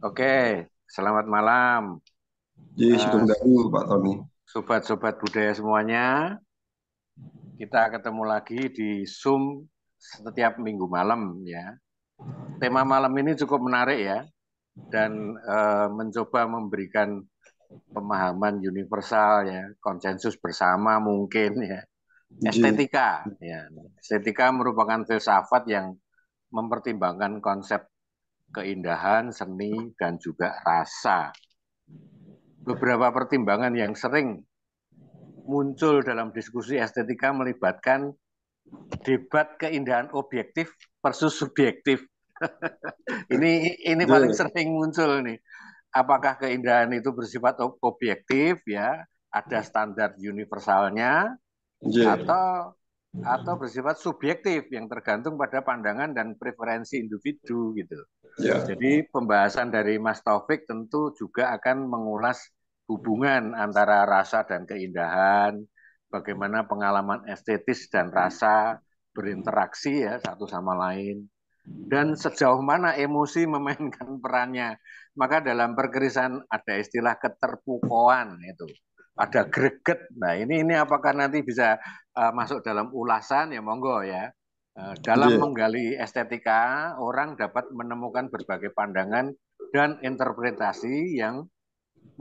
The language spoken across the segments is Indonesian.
Oke, selamat malam, Ji, eh, Sugeng Dalu, Pak Tony. sobat-sobat budaya semuanya. Kita ketemu lagi di Zoom setiap minggu malam ya. Tema malam ini cukup menarik ya, dan mencoba memberikan pemahaman universal ya, konsensus bersama mungkin ya. Ji, Estetika ya. Estetika merupakan filsafat yang mempertimbangkan konsep keindahan, seni, dan juga rasa. Beberapa pertimbangan yang sering muncul dalam diskusi estetika melibatkan debat keindahan objektif versus subjektif. Ini paling Ji, sering muncul nih. Apakah keindahan itu bersifat objektif ya, ada standar universalnya, Ji, atau bersifat subjektif yang tergantung pada pandangan dan preferensi individu gitu. ya, Jadi pembahasan dari Mas Taufik tentu juga akan mengulas hubungan antara rasa dan keindahan, bagaimana pengalaman estetis dan rasa berinteraksi ya satu sama lain, dan sejauh mana emosi memainkan perannya. Maka dalam perkerisan ada istilah keterpukauan itu. Ada greget. Nah, ini apakah nanti bisa masuk dalam ulasan ya monggo ya. Dalam Ji, menggali estetika, orang dapat menemukan berbagai pandangan dan interpretasi yang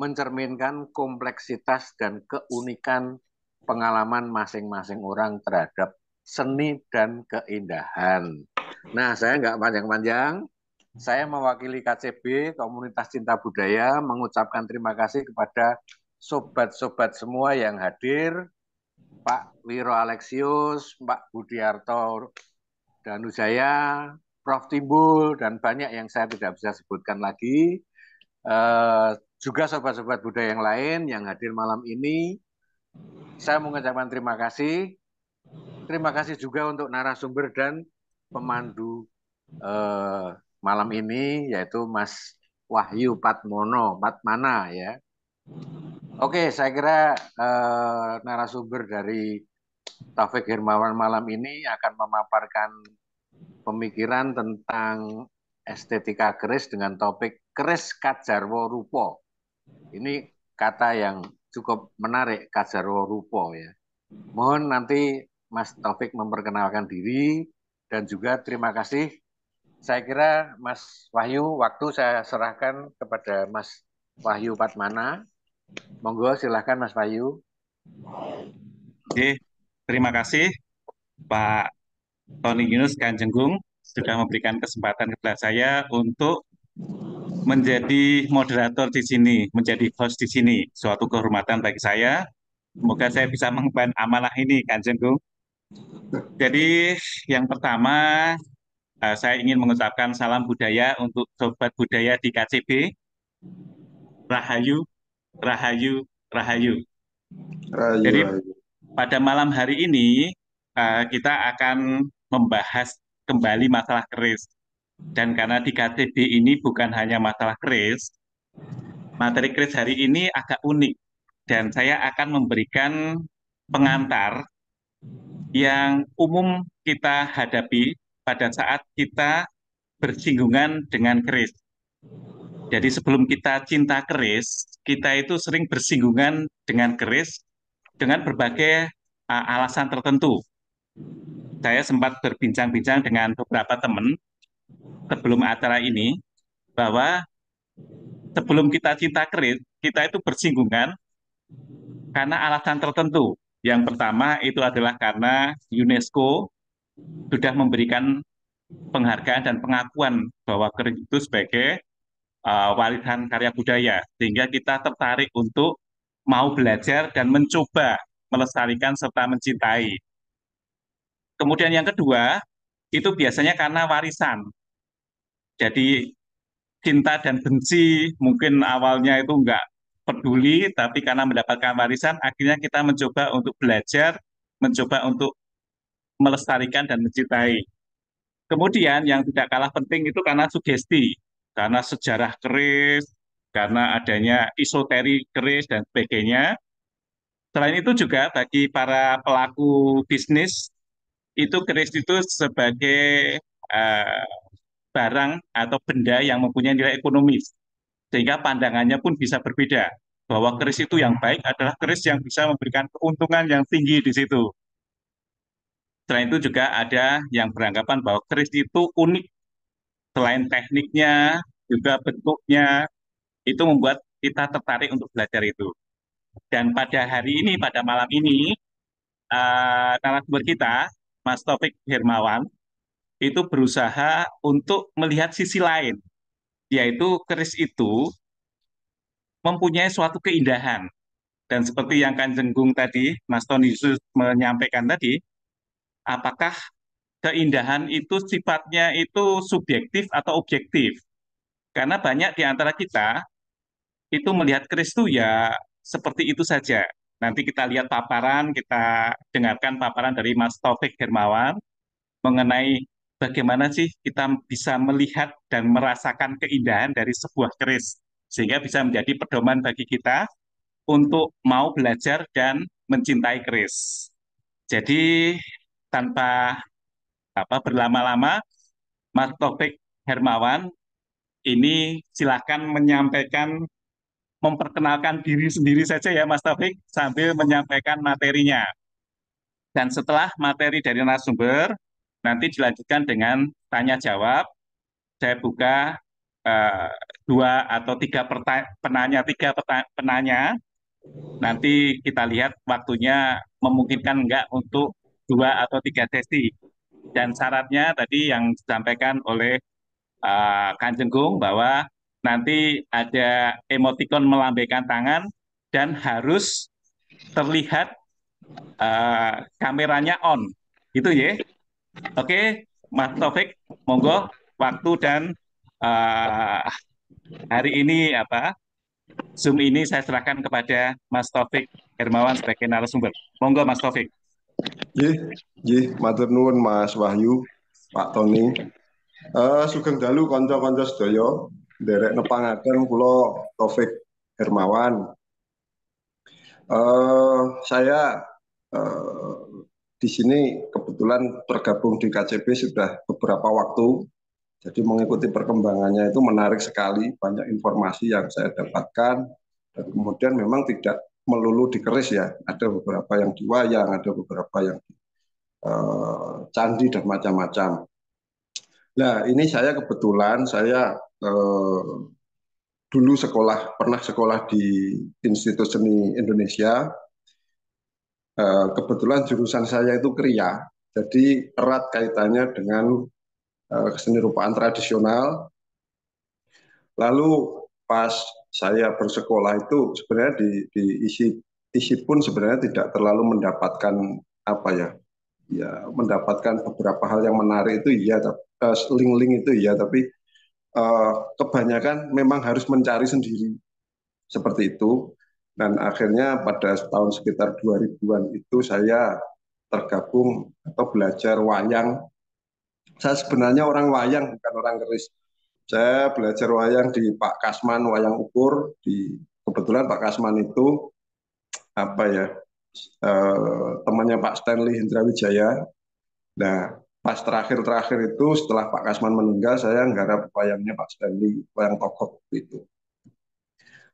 mencerminkan kompleksitas dan keunikan pengalaman masing-masing orang terhadap seni dan keindahan. Nah, saya nggak panjang-panjang. Saya mewakili KCB, Komunitas Cinta Budaya, mengucapkan terima kasih kepada sobat-sobat semua yang hadir, Pak Wiro Alexius, Pak Budiarto Danujaya, Prof. Timbul, dan banyak yang saya tidak bisa sebutkan lagi. Juga sobat-sobat budaya yang lain yang hadir malam ini, saya mengucapkan terima kasih. Terima kasih juga untuk narasumber dan pemandu eh, malam ini, yaitu Mas Wahyu Patmana ya. Oke, saya kira narasumber dari Taufik Hermawan malam ini akan memaparkan pemikiran tentang estetika keris dengan topik keris Kajarwo Rupo. Ini kata yang cukup menarik, Kajarwo Rupo ya. Mohon nanti Mas Taufik memperkenalkan diri dan juga terima kasih. Saya kira Mas Wahyu, waktu saya serahkan kepada Mas Wahyu Patmana. Monggo silahkan Mas Wahyu. Ji, terima kasih Pak Tony Yunus Kanjenggung sudah memberikan kesempatan kepada saya untuk menjadi moderator di sini, menjadi host di sini. Suatu kehormatan bagi saya. Semoga saya bisa mengemban amanah ini, Kanjenggung. Jadi, yang pertama, saya ingin mengucapkan salam budaya untuk sobat budaya di KCB. Rahayu, Rahayu, Rahayu. Ya. Jadi Rayu, Rayu. pada malam hari ini kita akan membahas kembali masalah keris. Dan karena di KTB ini bukan hanya masalah keris, materi keris hari ini agak unik. Dan saya akan memberikan pengantar yang umum kita hadapi pada saat kita bersinggungan dengan keris. Jadi sebelum kita cinta keris, kita itu sering bersinggungan dengan keris dengan berbagai alasan tertentu. Saya sempat berbincang-bincang dengan beberapa teman sebelum acara ini bahwa sebelum kita cinta keris, kita itu bersinggungan karena alasan tertentu. Yang pertama itu adalah karena UNESCO sudah memberikan penghargaan dan pengakuan bahwa keris itu sebagai warisan karya budaya, sehingga kita tertarik untuk mau belajar dan mencoba melestarikan serta mencintai. Kemudian yang kedua, itu biasanya karena warisan. Jadi cinta dan benci mungkin awalnya itu enggak peduli, tapi karena mendapatkan warisan, akhirnya kita mencoba untuk belajar, mencoba untuk melestarikan dan mencintai. Kemudian yang tidak kalah penting itu karena sugesti, karena sejarah keris, karena adanya esoteri keris dan sebagainya. Selain itu juga bagi para pelaku bisnis, itu keris itu sebagai eh, barang atau benda yang mempunyai nilai ekonomis. Sehingga pandangannya pun bisa berbeda. Bahwa keris itu yang baik adalah keris yang bisa memberikan keuntungan yang tinggi di situ. Selain itu juga ada yang beranggapan bahwa keris itu unik. Selain tekniknya, juga bentuknya, itu membuat kita tertarik untuk belajar itu. Dan pada hari ini, pada malam ini, narasumber kita, Mas Taufik Hermawan, itu berusaha untuk melihat sisi lain, yaitu keris itu mempunyai suatu keindahan. Dan seperti yang Kanjeng Gung tadi, Mas Tony Yesus menyampaikan tadi, apakah keindahan itu sifatnya itu subjektif atau objektif? Karena banyak di antara kita itu melihat keris itu ya seperti itu saja. Nanti kita lihat paparan, kita dengarkan paparan dari Mas Taufik Hermawan mengenai bagaimana sih kita bisa melihat dan merasakan keindahan dari sebuah keris. Sehingga bisa menjadi pedoman bagi kita untuk mau belajar dan mencintai keris. Jadi tanpa berlama-lama, Mas Taufik Hermawan ini silahkan menyampaikan, memperkenalkan diri sendiri saja ya Mas Taufik, sambil menyampaikan materinya. Dan setelah materi dari narasumber, nanti dilanjutkan dengan tanya jawab. Saya buka eh, dua atau tiga penanya. Nanti kita lihat waktunya memungkinkan enggak untuk dua atau tiga sesi. Dan syaratnya tadi yang disampaikan oleh Kanjeng Gung bahwa nanti ada emotikon melambaikan tangan dan harus terlihat kameranya on. Gitu ya. Oke, Mas Taufik, monggo waktu dan uh, hari ini Zoom ini saya serahkan kepada Mas Taufik Hermawan sebagai narasumber. Monggo Mas Taufik. Nggih, nggih, matur nuwun Mas Wahyu, Pak Tony. Sugeng dalu kanca-kanca sedaya, nderek nepangaken kula Taufik Hermawan. Saya eh, di sini kebetulan tergabung di KCB sudah beberapa waktu, jadi mengikuti perkembangannya itu menarik sekali, banyak informasi yang saya dapatkan, dan kemudian memang tidak melulu di keris ya, ada beberapa yang di wayang, ada beberapa yang candi dan macam-macam. Nah, ini saya kebetulan dulu pernah sekolah di Institut Seni Indonesia. Kebetulan jurusan saya itu kriya, jadi erat kaitannya dengan seni rupaan tradisional. Lalu pas saya bersekolah itu sebenarnya di isi pun sebenarnya tidak terlalu mendapatkan apa ya mendapatkan beberapa hal yang menarik itu iya, link-link itu iya, tapi kebanyakan memang harus mencari sendiri seperti itu. Dan akhirnya pada tahun sekitar 2000-an itu saya tergabung atau belajar wayang. Saya sebenarnya orang wayang, bukan orang keris. Saya belajar wayang di Pak Kasman Wayang Ukur. Kebetulan Pak Kasman itu apa ya temannya Pak Stanley Hendrawijaya. Nah, pas terakhir-terakhir itu setelah Pak Kasman meninggal, saya nggarap wayangnya Pak Stanley, wayang Togok itu.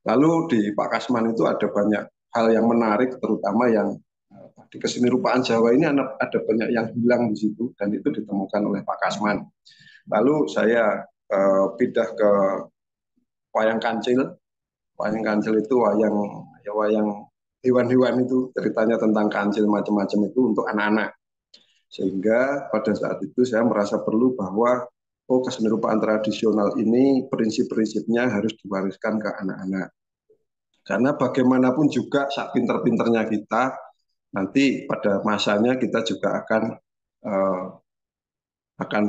Lalu di Pak Kasman itu ada banyak hal yang menarik, terutama yang di kesenirupan Jawa ini ada banyak yang hilang di situ, dan itu ditemukan oleh Pak Kasman. Lalu saya pindah ke wayang kancil. Wayang kancil itu wayang hewan-hewan itu, ceritanya tentang kancil macam-macam itu untuk anak-anak. Sehingga pada saat itu saya merasa perlu bahwa kesenirupan tradisional ini prinsip-prinsipnya harus diwariskan ke anak-anak. Karena bagaimanapun juga saat pinter-pinternya kita, nanti pada masanya kita juga akan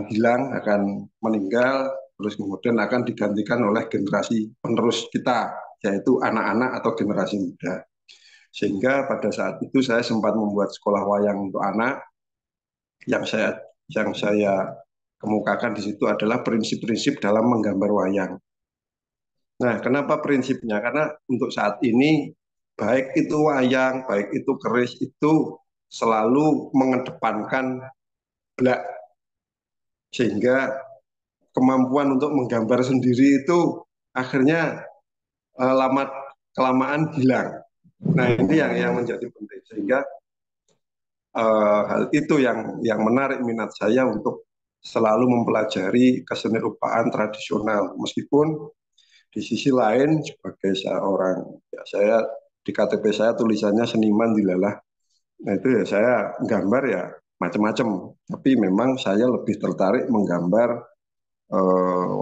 hilang, akan meninggal, terus kemudian akan digantikan oleh generasi penerus kita, yaitu anak-anak atau generasi muda. Sehingga pada saat itu saya sempat membuat sekolah wayang untuk anak. Yang saya kemukakan di situ adalah prinsip-prinsip dalam menggambar wayang. Nah, kenapa prinsipnya? Karena untuk saat ini, baik itu wayang, baik itu keris, itu selalu mengedepankan blak. Sehingga kemampuan untuk menggambar sendiri itu akhirnya lama kelamaan hilang. Nah ini yang menjadi penting sehingga hal itu yang menarik minat saya untuk selalu mempelajari kesenirupan tradisional meskipun di sisi lain sebagai seorang ya saya di KTP saya tulisannya seniman dilalah. Nah itu ya saya gambar ya macam-macam. Tapi memang saya lebih tertarik menggambar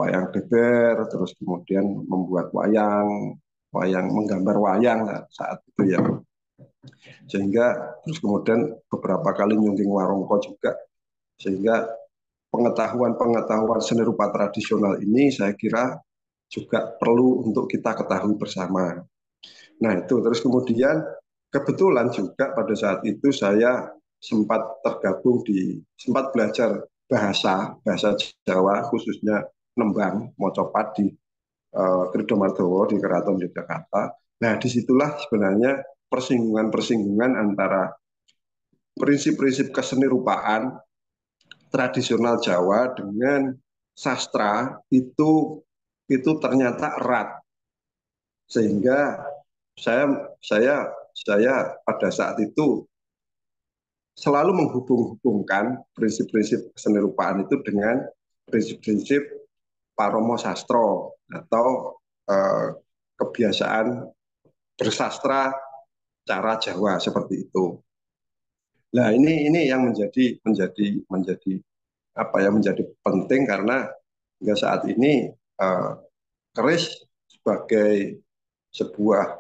wayang beber, terus kemudian membuat wayang menggambar wayang saat itu ya. Sehingga terus kemudian beberapa kali nyunting warongko juga. Sehingga pengetahuan-pengetahuan seni rupa tradisional ini saya kira juga perlu untuk kita ketahui bersama. Nah itu terus kemudian kebetulan juga pada saat itu saya sempat belajar bahasa Jawa khususnya Nembang Mocopat di Kridomardowo di Keraton Yogyakarta. Nah disitulah sebenarnya persinggungan-persinggungan antara prinsip-prinsip kesenirupaan tradisional Jawa dengan sastra itu ternyata erat sehingga saya pada saat itu selalu menghubung-hubungkan prinsip-prinsip kesenirupaan itu dengan prinsip-prinsip Paromo Sastro atau kebiasaan bersastra cara Jawa seperti itu. Nah ini yang menjadi apa ya menjadi penting karena hingga saat ini keris sebagai sebuah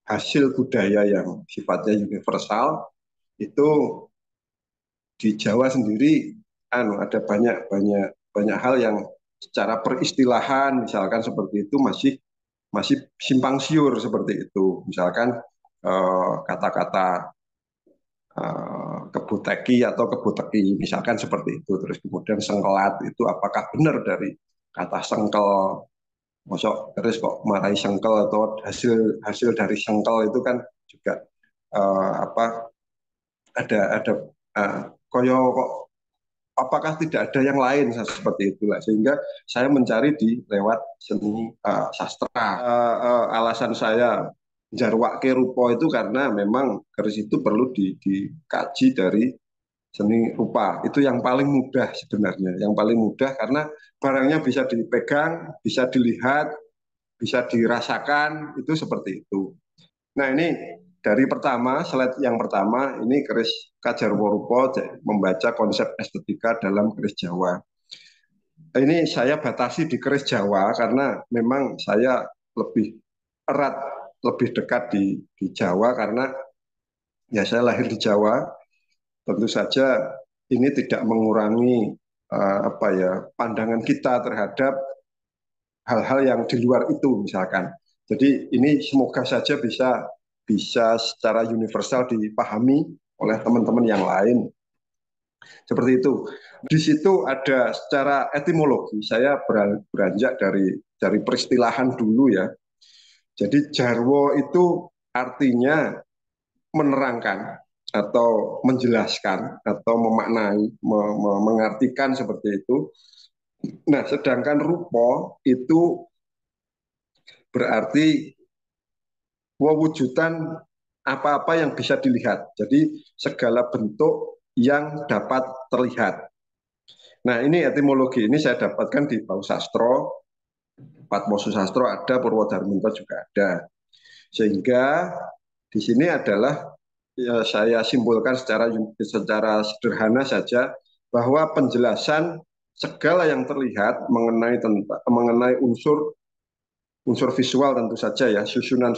hasil budaya yang sifatnya universal itu di Jawa sendiri ada banyak hal yang secara peristilahan misalkan seperti itu masih simpang siur seperti itu. Misalkan kata-kata kebuteki atau kebuteki misalkan seperti itu. Terus kemudian sengkelat itu apakah benar dari kata sengkel? Masuk terus kok marahi sengkel atau hasil dari sengkel itu kan juga apa ada koyo kok apakah tidak ada yang lain seperti itulah sehingga saya mencari di lewat seni sastra. Alasan saya jarwake rupa itu karena memang keris itu perlu dikaji dari seni rupa. Itu yang paling mudah sebenarnya, yang paling mudah karena barangnya bisa dipegang, bisa dilihat, bisa dirasakan, itu seperti itu. Nah ini dari slide yang pertama, ini keris Kajarworupa membaca konsep estetika dalam keris Jawa. Ini saya batasi di keris Jawa karena memang saya lebih erat, lebih dekat di Jawa karena ya saya lahir di Jawa. Tentu saja ini tidak mengurangi pandangan kita terhadap hal-hal yang di luar itu misalkan. Jadi ini semoga saja bisa secara universal dipahami oleh teman-teman yang lain. Seperti itu. Di situ ada secara etimologi, saya beranjak dari peristilahan dulu ya. Jadi jarwo itu artinya menerangkan atau menjelaskan atau memaknai, mengartikan seperti itu. Nah, sedangkan rupa itu berarti wewujudan apa-apa yang bisa dilihat. Jadi segala bentuk yang dapat terlihat. Nah, ini etimologi ini saya dapatkan di Pausastro, Patmosusastro ada, Purwodarminto juga ada. Sehingga di sini adalah ya, saya simpulkan secara sederhana saja bahwa penjelasan segala yang terlihat mengenai unsur visual tentu saja ya, susunan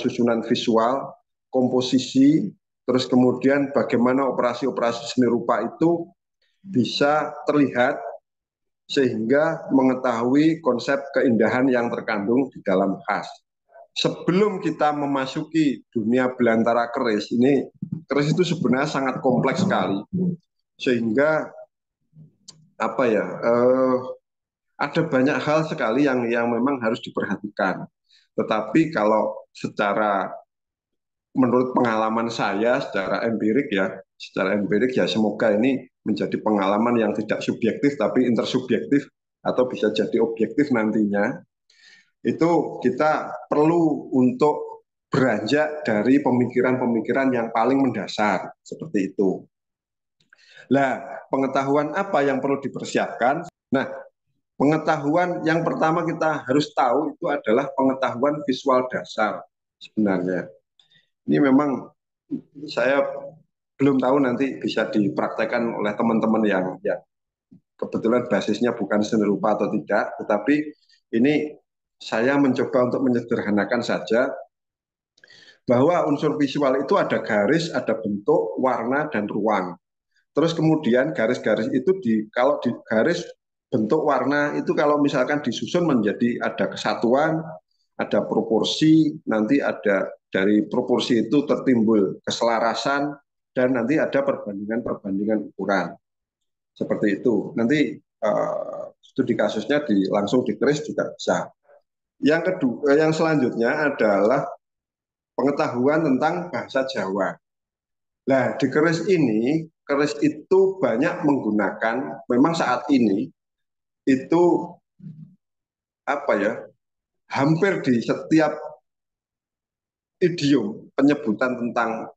visual, komposisi, terus kemudian bagaimana operasi-operasi seni rupa itu bisa terlihat sehingga mengetahui konsep keindahan yang terkandung di dalam khas. Sebelum kita memasuki dunia belantara keris, keris itu sebenarnya sangat kompleks sekali, sehingga ada banyak hal sekali yang memang harus diperhatikan. Tetapi kalau menurut pengalaman saya secara empirik ya semoga ini menjadi pengalaman yang tidak subjektif tapi intersubjektif atau bisa jadi objektif nantinya, itu kita perlu untuk beranjak dari pemikiran-pemikiran yang paling mendasar seperti itu. Nah, pengetahuan apa yang perlu dipersiapkan? Nah, pengetahuan yang pertama kita harus tahu itu adalah pengetahuan visual dasar sebenarnya. Ini memang saya belum tahu nanti bisa dipraktekkan oleh teman-teman yang ya kebetulan basisnya bukan seni rupa atau tidak, tetapi ini saya mencoba untuk menyederhanakan saja bahwa unsur visual itu ada garis, ada bentuk, warna, dan ruang. Terus kemudian garis-garis itu kalau di garis bentuk warna itu kalau misalkan disusun menjadi ada kesatuan, ada proporsi, nanti ada dari proporsi itu tertimbul keselarasan, dan nanti ada perbandingan-perbandingan ukuran. Seperti itu. Nanti studi kasusnya langsung dikeris juga bisa. Yang kedua, yang selanjutnya adalah pengetahuan tentang bahasa Jawa. Nah, di keris ini, keris itu banyak menggunakan, memang saat ini itu apa ya, hampir di setiap idiom penyebutan tentang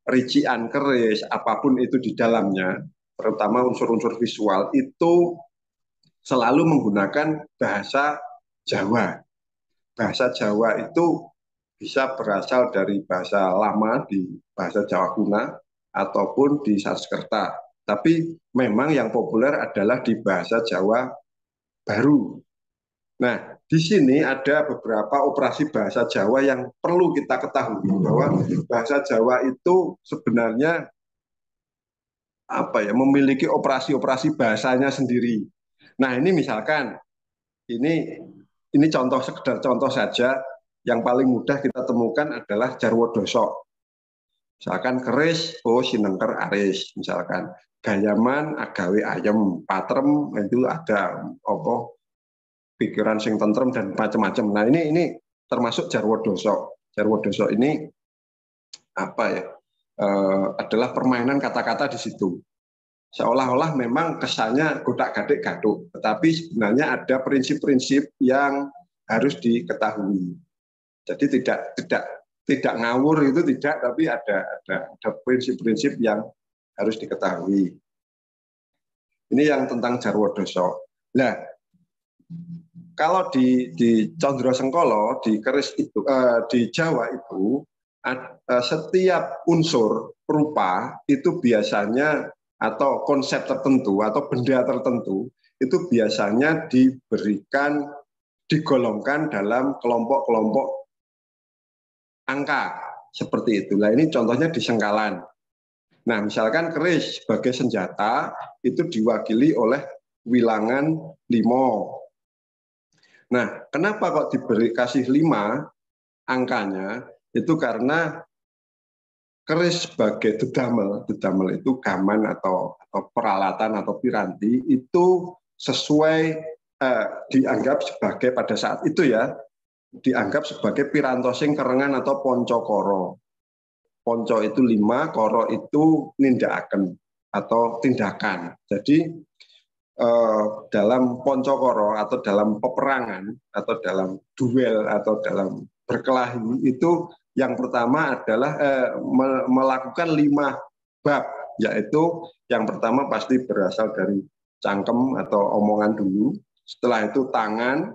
rincian keris, apapun itu di dalamnya, terutama unsur-unsur visual, itu selalu menggunakan bahasa Jawa. Bahasa Jawa itu bisa berasal dari bahasa lama di bahasa Jawa kuna ataupun di Sanskerta. Tapi memang yang populer adalah di bahasa Jawa baru. Nah, di sini ada beberapa operasi bahasa Jawa yang perlu kita ketahui bahwa bahasa Jawa itu sebenarnya apa ya, memiliki operasi-operasi bahasanya sendiri. Nah, ini misalkan ini contoh, sekedar contoh saja, yang paling mudah kita temukan adalah Jarwo Doso. Misalkan keris, oh sinengker aris, misalkan gayaman agawe ayem, patrem itu ada apa pikiran sing tentrem dan macam-macam. Nah, ini termasuk Jarwo Doso. Jarwo Doso ini apa ya? Adalah permainan kata-kata di situ. Seolah-olah memang kesannya godak-gadik gaduk, tetapi sebenarnya ada prinsip-prinsip yang harus diketahui. Jadi tidak ngawur itu tidak, tapi ada prinsip-prinsip yang harus diketahui. Ini yang tentang Jarwo Doso. Nah, kalau di Condro Sengkolo, di keris itu, di Jawa itu, setiap unsur rupa itu biasanya atau konsep tertentu atau benda tertentu itu biasanya digolongkan dalam kelompok-kelompok angka seperti itu. Nah, ini contohnya di Sengkalan. Nah, misalkan keris sebagai senjata itu diwakili oleh wilangan 5. Nah, kenapa kok kasih 5 angkanya? Itu karena keris sebagai dedamel itu gaman atau peralatan atau piranti itu sesuai dianggap sebagai pada saat itu ya dianggap sebagai pirantosing kerengan atau poncokoro. Ponco itu 5, koro itu nindakaken atau tindakan. Jadi dalam poncokoro atau dalam peperangan atau dalam duel atau dalam berkelahi itu yang pertama adalah melakukan 5 bab, yaitu yang pertama pasti berasal dari cangkem atau omongan dulu, setelah itu tangan,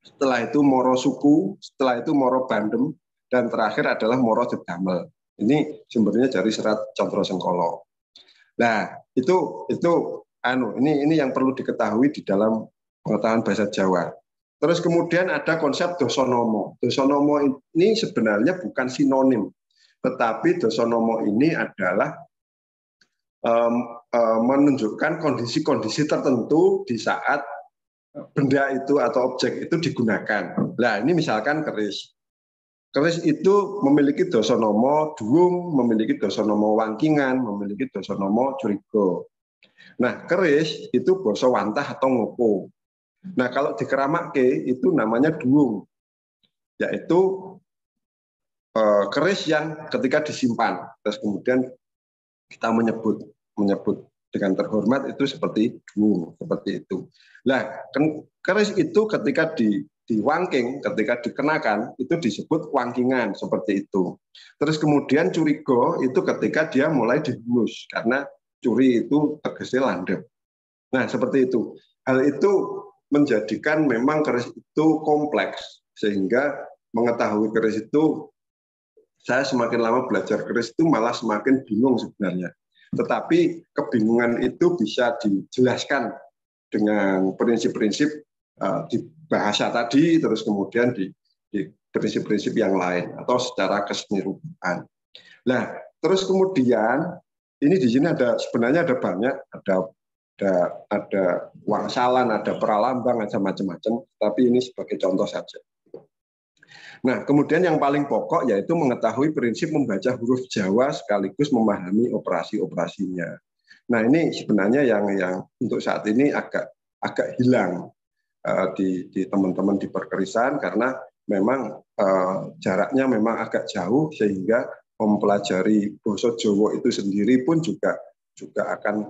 setelah itu moro suku, setelah itu moro bandem, dan terakhir adalah moro dedamel. Ini sumbernya dari serat Condro Sengkolo. Nah, ini yang perlu diketahui di dalam pengetahuan bahasa Jawa. Terus kemudian ada konsep dosonomo. Dosonomo ini sebenarnya bukan sinonim, tetapi dosonomo ini adalah menunjukkan kondisi-kondisi tertentu di saat benda itu atau objek itu digunakan. Nah, ini misalkan keris. Keris itu memiliki dosonomo duung, memiliki dosonomo wangkingan, memiliki dosonomo curigo. Nah, keris itu basa wantah atau ngopo. Nah, kalau di Keramake itu namanya duung, yaitu keris yang ketika disimpan, terus kemudian kita menyebut dengan terhormat itu seperti itu. Nah, keris itu ketika diwangking, ketika dikenakan itu disebut wangkingan seperti itu. Terus kemudian curigo itu ketika dia mulai dihunus, karena curi itu tegasnya landep. Nah, seperti itu. Hal itu menjadikan memang keris itu kompleks, sehingga mengetahui keris itu, saya semakin lama belajar keris itu malah semakin bingung sebenarnya. Tetapi kebingungan itu bisa dijelaskan dengan prinsip-prinsip di bahasa tadi, terus kemudian di prinsip-prinsip yang lain, atau secara kesenirupan. Nah, terus kemudian ini di sini sebenarnya ada banyak, ada wangsalan, ada pralambang, ada macam-macam, tapi ini sebagai contoh saja. Nah, kemudian yang paling pokok yaitu mengetahui prinsip membaca huruf Jawa sekaligus memahami operasi-operasinya. Nah, ini sebenarnya yang untuk saat ini agak hilang di teman-teman di perkerisan, karena memang jaraknya memang agak jauh, sehingga mempelajari basa Jawa itu sendiri pun juga akan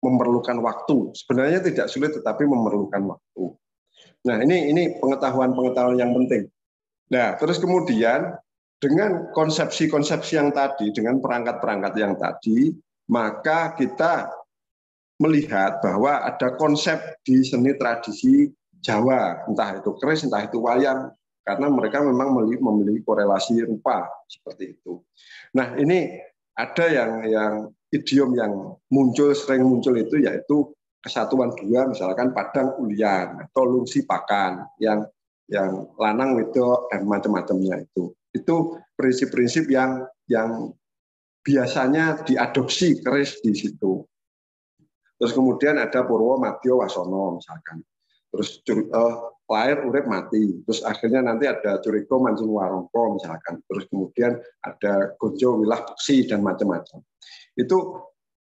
memerlukan waktu. Sebenarnya tidak sulit, tetapi memerlukan waktu. Nah, ini pengetahuan-pengetahuan yang penting. Nah, terus kemudian dengan konsepsi-konsepsi yang tadi, dengan perangkat-perangkat yang tadi, maka kita melihat bahwa ada konsep di seni tradisi Jawa, entah itu keris, entah itu wayang, karena mereka memang memiliki korelasi rupa seperti itu. Nah, ini ada yang idiom yang sering muncul itu, yaitu kesatuan dua, misalkan padang ulian atau lungsi pakan, yang lanang wedok dan macam-macamnya itu prinsip-prinsip yang biasanya diadopsi keris di situ. Terus kemudian ada Purwo Madya Wasono misalkan, terus lahir urip mati, terus akhirnya nanti ada Curigo Mancing Warongko misalkan, terus kemudian ada Gonjo Wilah Beksi dan macam-macam. Itu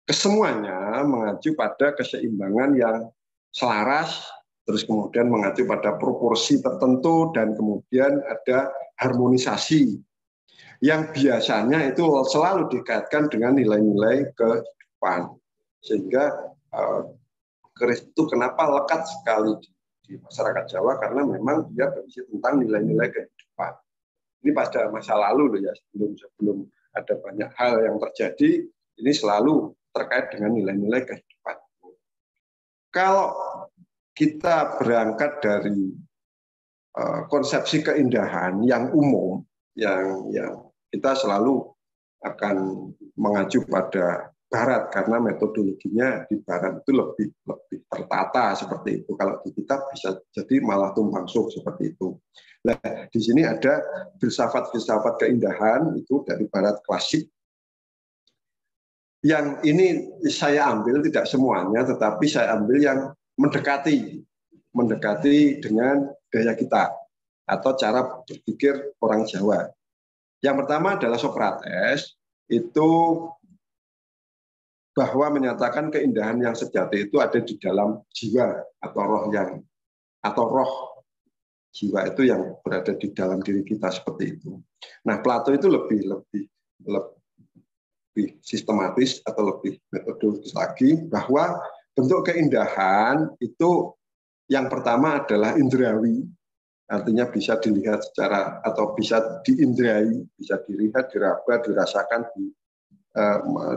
kesemuanya mengacu pada keseimbangan yang selaras, terus kemudian mengacu pada proporsi tertentu, dan kemudian ada harmonisasi yang biasanya itu selalu dikaitkan dengan nilai-nilai kehidupan. Sehingga keris itu kenapa lekat sekali di masyarakat Jawa, karena memang dia berisi tentang nilai-nilai kehidupan. Ini pada masa lalu loh ya, sebelum ada banyak hal yang terjadi, ini selalu terkait dengan nilai-nilai kehidupan. Kalau kita berangkat dari konsepsi keindahan yang umum, yang kita selalu akan mengacu pada Barat, karena metodologinya di Barat itu lebih tertata seperti itu. Kalau di kita bisa jadi malah tumpang suh seperti itu. Nah, di sini ada filsafat-filsafat keindahan itu dari Barat klasik. Yang ini saya ambil tidak semuanya, tetapi saya ambil yang mendekati dengan gaya kita atau cara berpikir orang Jawa. Yang pertama adalah Sokrates, itu bahwa menyatakan keindahan yang sejati itu ada di dalam jiwa atau roh jiwa itu yang berada di dalam diri kita seperti itu. Nah, Plato itu lebih sistematis atau lebih metodologis lagi, bahwa bentuk keindahan itu yang pertama adalah indrawi, artinya bisa dilihat secara atau bisa diindrai, bisa dilihat, diraba, dirasakan,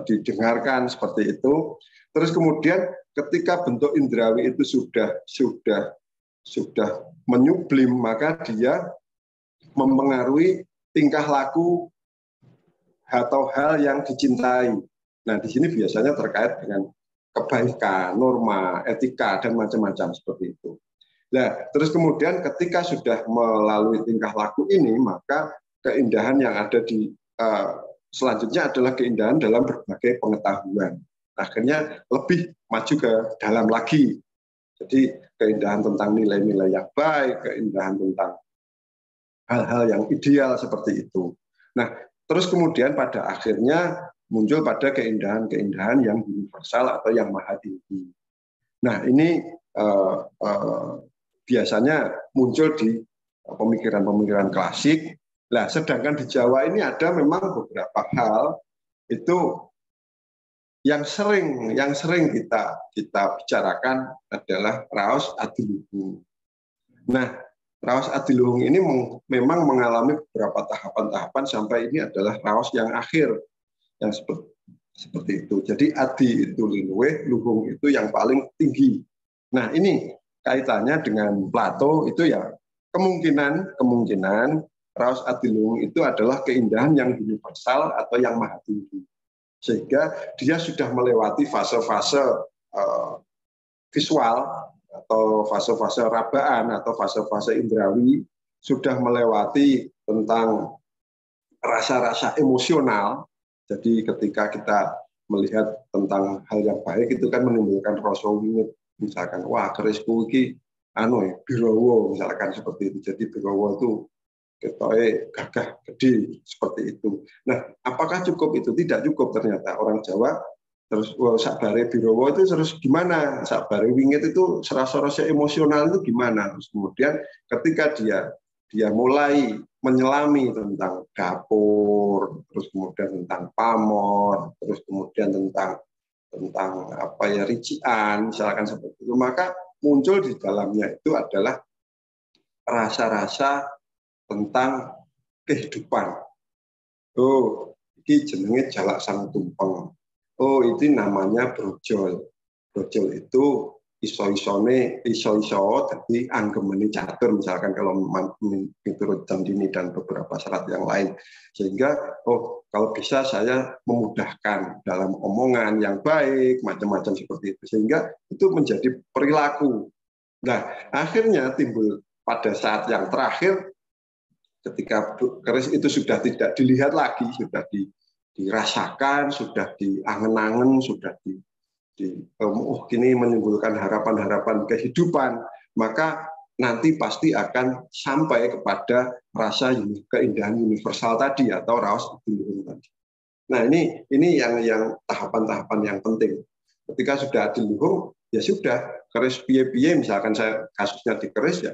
didengarkan seperti itu. Terus kemudian ketika bentuk indrawi itu sudah menyublim, maka dia mempengaruhi tingkah laku atau hal yang dicintai. Nah, di sini biasanya terkait dengan kebaikan, norma, etika, dan macam-macam seperti itu. Nah, terus kemudian ketika sudah melalui tingkah laku ini, maka keindahan yang ada di selanjutnya adalah keindahan dalam berbagai pengetahuan. Akhirnya lebih maju ke dalam lagi. Jadi keindahan tentang nilai-nilai yang baik, keindahan tentang hal-hal yang ideal seperti itu. Nah, terus kemudian pada akhirnya muncul pada keindahan-keindahan yang universal atau yang maha tinggi. Nah, ini biasanya muncul di pemikiran-pemikiran klasik. Nah, sedangkan di Jawa ini ada memang beberapa hal itu yang sering kita bicarakan adalah raos adiluhung. Nah, raos adiluhung ini memang mengalami beberapa tahapan-tahapan sampai ini adalah raos yang akhir yang seperti itu. Jadi adi itu liluwe, luhung itu yang paling tinggi. Nah, ini kaitannya dengan Plato itu ya kemungkinan raos adiluhung itu adalah keindahan yang universal atau yang maha tinggi. Sehingga dia sudah melewati fase-fase visual atau fase-fase rabaan atau fase-fase indrawi, sudah melewati tentang rasa-rasa emosional. Jadi ketika kita melihat tentang hal yang baik itu kan menimbulkan rasa wingit, misalkan wah kerisku iki birowo misalkan seperti itu. Jadi birowo itu ketoke gagah gede seperti itu. Nah, apakah cukup itu? Tidak cukup ternyata. Orang Jawa terus sakbare birowo itu terus gimana? Sakbare wingit itu rasa-rasa emosional itu gimana? Terus kemudian ketika dia mulai menyelami tentang dapur, terus kemudian tentang pamor, terus kemudian tentang rician misalkan seperti itu, maka muncul di dalamnya itu adalah rasa-rasa tentang kehidupan. Oh, ini jenenge jalak sang tumpeng. Oh, itu namanya brojol. Brojol itu iso jadi anggemeni catur misalkan kalau menurut Candini dan beberapa syarat yang lain. Sehingga kalau bisa saya memudahkan dalam omongan yang baik, macam-macam seperti itu. Sehingga itu menjadi perilaku. Nah, akhirnya timbul pada saat yang terakhir ketika keris itu sudah tidak dilihat lagi, sudah dirasakan, sudah diangen-angen, sudah kini menimbulkan harapan-harapan kehidupan, maka nanti pasti akan sampai kepada rasa keindahan universal tadi atau raos adiluhung tadi. Nah, ini yang tahapan-tahapan yang penting. Ketika sudah adiluhung, ya sudah keris piye-piye, misalkan saya kasusnya di keris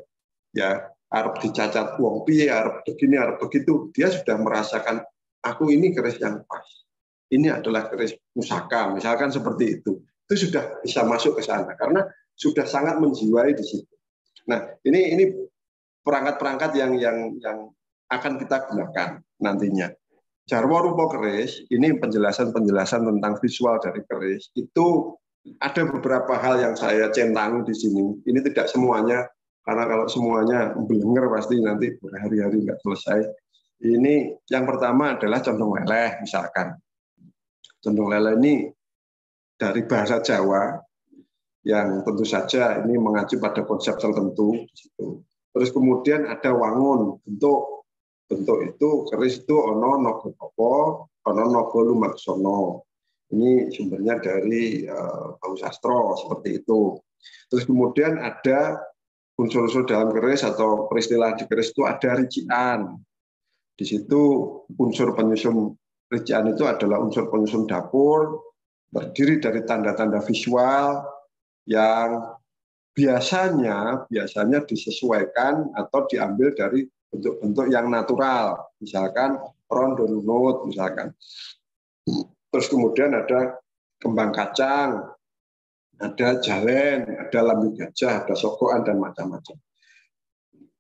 ya arep dicacat wong piye, arep begini, arep begitu, dia sudah merasakan aku ini keris yang pas. Ini adalah keris pusaka, misalkan seperti itu. Itu sudah bisa masuk ke sana karena sudah sangat menjiwai di situ. Nah, ini perangkat-perangkat yang akan kita gunakan nantinya. Jarwo rupa keris, ini penjelasan-penjelasan tentang visual dari keris itu ada beberapa hal yang saya centangi di sini. Ini tidak semuanya, karena kalau semuanya belenger pasti nanti berhari-hari nggak selesai. Ini yang pertama adalah condong leleh, misalkan. Condong leleh ini dari bahasa Jawa yang tentu saja ini mengacu pada konsep tertentu. Terus kemudian ada wangun, bentuk itu keris itu ono nogo topo, ono nogo lumaksono. Ini sumbernya dari Bau Sastro seperti itu. Terus kemudian ada unsur-unsur dalam keris atau peristilah di keris itu ada rician. Di situ unsur penyusun rician itu adalah unsur penyusun dapur, terdiri dari tanda-tanda visual yang biasanya disesuaikan atau diambil dari bentuk-bentuk yang natural, misalkan rondo lunut, misalkan. Terus kemudian ada kembang kacang, ada jalen, ada lambi gajah, ada sogokan dan macam-macam.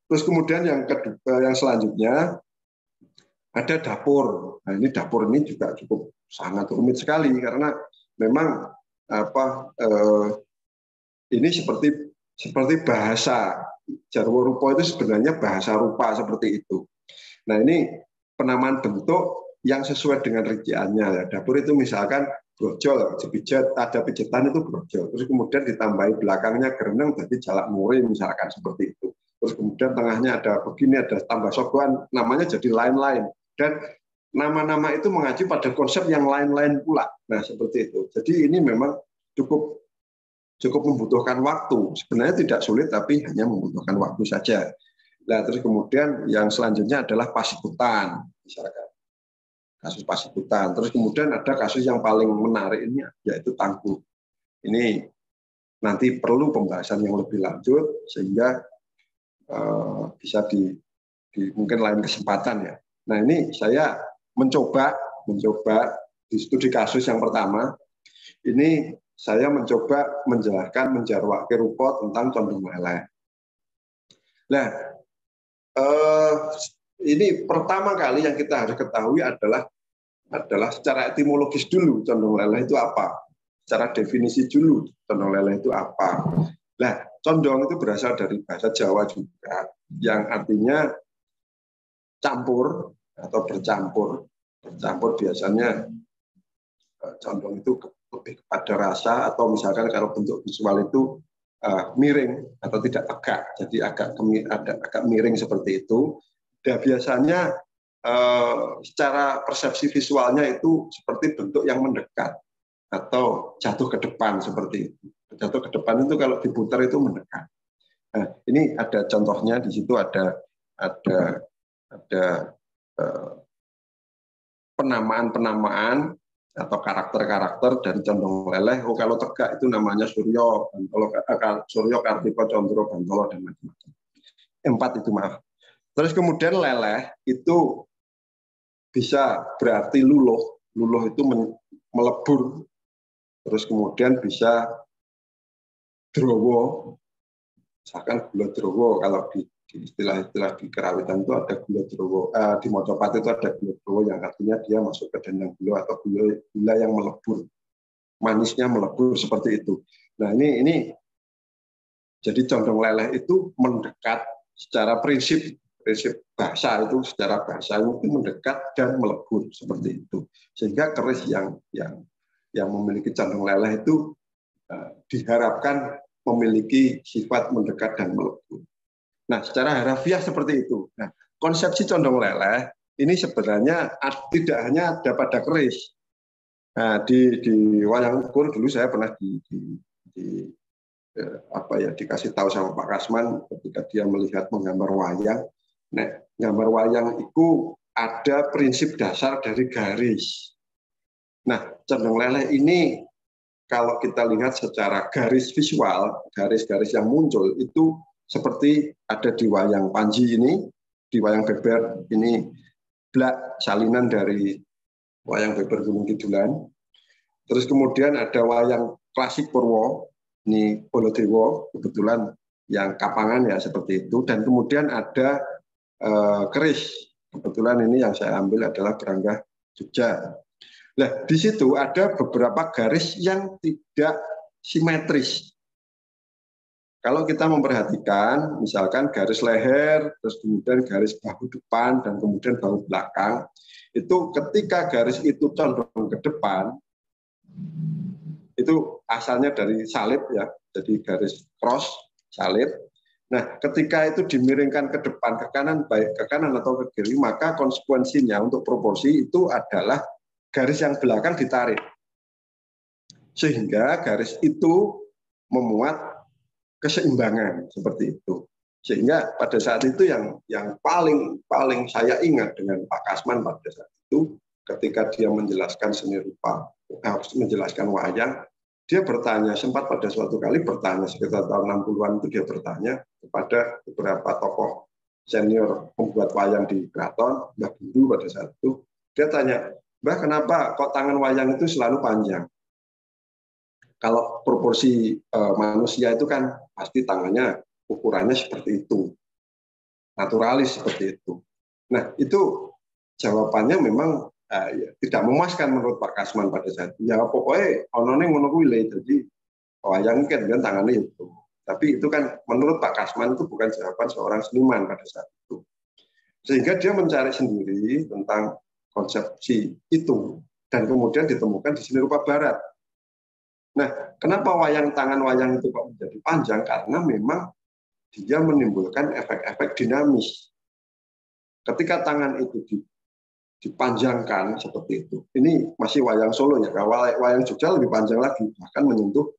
Terus kemudian yang selanjutnya ada dapur. Nah, ini dapur ini juga cukup sangat rumit sekali karena memang ini seperti bahasa Jarwo rupa itu sebenarnya bahasa rupa seperti itu. Nah, ini penamaan bentuk yang sesuai dengan rinciannya. Ya. Dapur itu misalkan brojol, ada pijetan itu brojol. Terus kemudian ditambahi belakangnya gereneng jadi jalak muri misalkan seperti itu. Terus kemudian tengahnya ada begini, ada tambah sogokan, namanya jadi lain-lain. Dan nama-nama itu mengacu pada konsep yang lain-lain pula. Nah, seperti itu. Jadi ini memang cukup membutuhkan waktu. Sebenarnya tidak sulit, tapi hanya membutuhkan waktu saja. Nah, terus kemudian yang selanjutnya adalah pasikutan, misalkan kasus pasikutan. Terus kemudian ada kasus yang paling menarik ini yaitu tangguh. Ini nanti perlu pembahasan yang lebih lanjut sehingga bisa di mungkin lain kesempatan ya. Nah, ini saya mencoba di studi kasus yang pertama Ini saya mencoba menjelaskan menjarwake rupa tentang condong leleh. Nah, ini pertama kali yang kita harus ketahui adalah secara etimologis dulu condong leleh itu apa. Secara definisi dulu condong leleh itu apa. Nah, condong itu berasal dari bahasa Jawa juga, yang artinya campur atau bercampur. Bercampur biasanya condong itu lebih kepada rasa, atau misalkan kalau bentuk visual itu miring atau tidak tegak, jadi agak miring seperti itu. Dan biasanya secara persepsi visualnya itu seperti bentuk yang mendekat atau jatuh ke depan seperti itu. Jatuh ke depan itu kalau diputar itu mendekat. Nah, ini ada contohnya di situ, ada penamaan-penamaan atau karakter-karakter dari condong leleh. Oh, kalau tegak itu namanya Suryo, Suryo, Kartika, Condro, Bantolo, dan macam-macam. 4 itu, maaf. Terus kemudian leleh itu bisa berarti luluh. Luluh itu melebur. Terus kemudian bisa drowo. Misalkan gula drowo, kalau di istilah-istilah di kerawitan itu ada gula drowo. Di Mojopat itu ada gula drowo yang artinya dia masuk ke dendang gula atau gula yang melebur. Manisnya melebur seperti itu. Nah, ini jadi condong leleh itu mendekat secara prinsip bahasa itu, secara bahasa itu mendekat dan melebur seperti itu. Sehingga keris yang memiliki condong leleh itu diharapkan memiliki sifat mendekat dan melebur. Nah, secara harafiah seperti itu. Nah, konsepsi condong leleh ini sebenarnya tidak hanya ada pada keris. Nah, di wayang ukur dulu saya pernah dikasih tahu sama Pak Kasman ketika dia menggambar wayang. Nah, gambar wayang itu ada prinsip dasar dari garis. Nah, condong leleh ini kalau kita lihat secara garis visual, garis-garis yang muncul itu seperti ada di wayang Panji ini, di wayang beber ini blak salinan dari wayang beber Gunung Kidulan. Terus kemudian ada wayang klasik Purwo, ini Bolodewo, kebetulan yang kapangan ya seperti itu. Dan kemudian ada keris, kebetulan ini yang saya ambil adalah Beranggah Jogja. Nah, di situ ada beberapa garis yang tidak simetris. Kalau kita memperhatikan, misalkan garis leher, terus kemudian garis bahu depan, dan kemudian bahu belakang, itu ketika garis itu condong ke depan, itu asalnya dari salib ya, jadi garis cross, salib. Nah, ketika itu dimiringkan ke depan, ke kanan, baik ke kanan atau ke kiri, maka konsekuensinya untuk proporsi itu adalah garis yang belakang ditarik. Sehingga garis itu memuat keseimbangan seperti itu. Sehingga pada saat itu yang paling saya ingat dengan Pak Kasman pada saat itu, ketika dia menjelaskan seni rupa, menjelaskan wayang, dia bertanya, sempat pada suatu kali bertanya, sekitar tahun 60-an itu dia bertanya kepada beberapa tokoh senior pembuat wayang di keraton, Mbah Bundu pada saat itu, dia tanya, Mbah, kenapa kok tangan wayang itu selalu panjang? Kalau proporsi manusia itu kan pasti tangannya ukurannya seperti itu, naturalis seperti itu. Nah, itu jawabannya memang tidak memuaskan menurut Pak Kasman pada saat itu. Ya pokoknya onone ngono kuwi, jadi wayang kan tangannya itu. Tapi itu kan menurut Pak Kasman itu bukan jawaban seorang seniman pada saat itu. Sehingga dia mencari sendiri tentang konsepsi itu dan kemudian ditemukan di seni rupa barat. Nah, kenapa tangan wayang itu kok menjadi panjang? Karena memang dia menimbulkan efek-efek dinamis. Ketika tangan itu dipanjangkan seperti itu, ini masih wayang Solo ya, kalau wayang Jogja lebih panjang lagi, bahkan menyentuh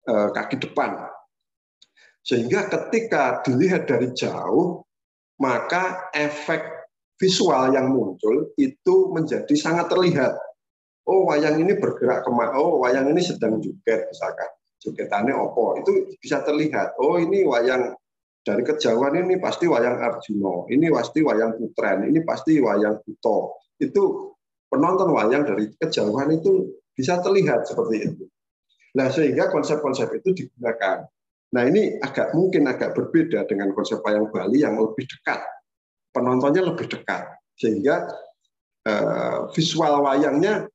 kaki depan. Sehingga ketika dilihat dari jauh, maka efek visual yang muncul itu menjadi sangat terlihat. Oh, wayang ini bergerak kemana? Oh, wayang ini sedang joget, misalkan. Jogetannya opo, itu bisa terlihat. Oh, ini wayang dari kejauhan, ini pasti wayang Arjuna, ini pasti wayang Putren, ini pasti wayang Buto. Itu penonton wayang dari kejauhan itu bisa terlihat seperti itu. Nah, sehingga konsep-konsep itu digunakan. Nah, ini mungkin agak berbeda dengan konsep wayang Bali yang lebih dekat. Penontonnya lebih dekat. Sehingga visual wayangnya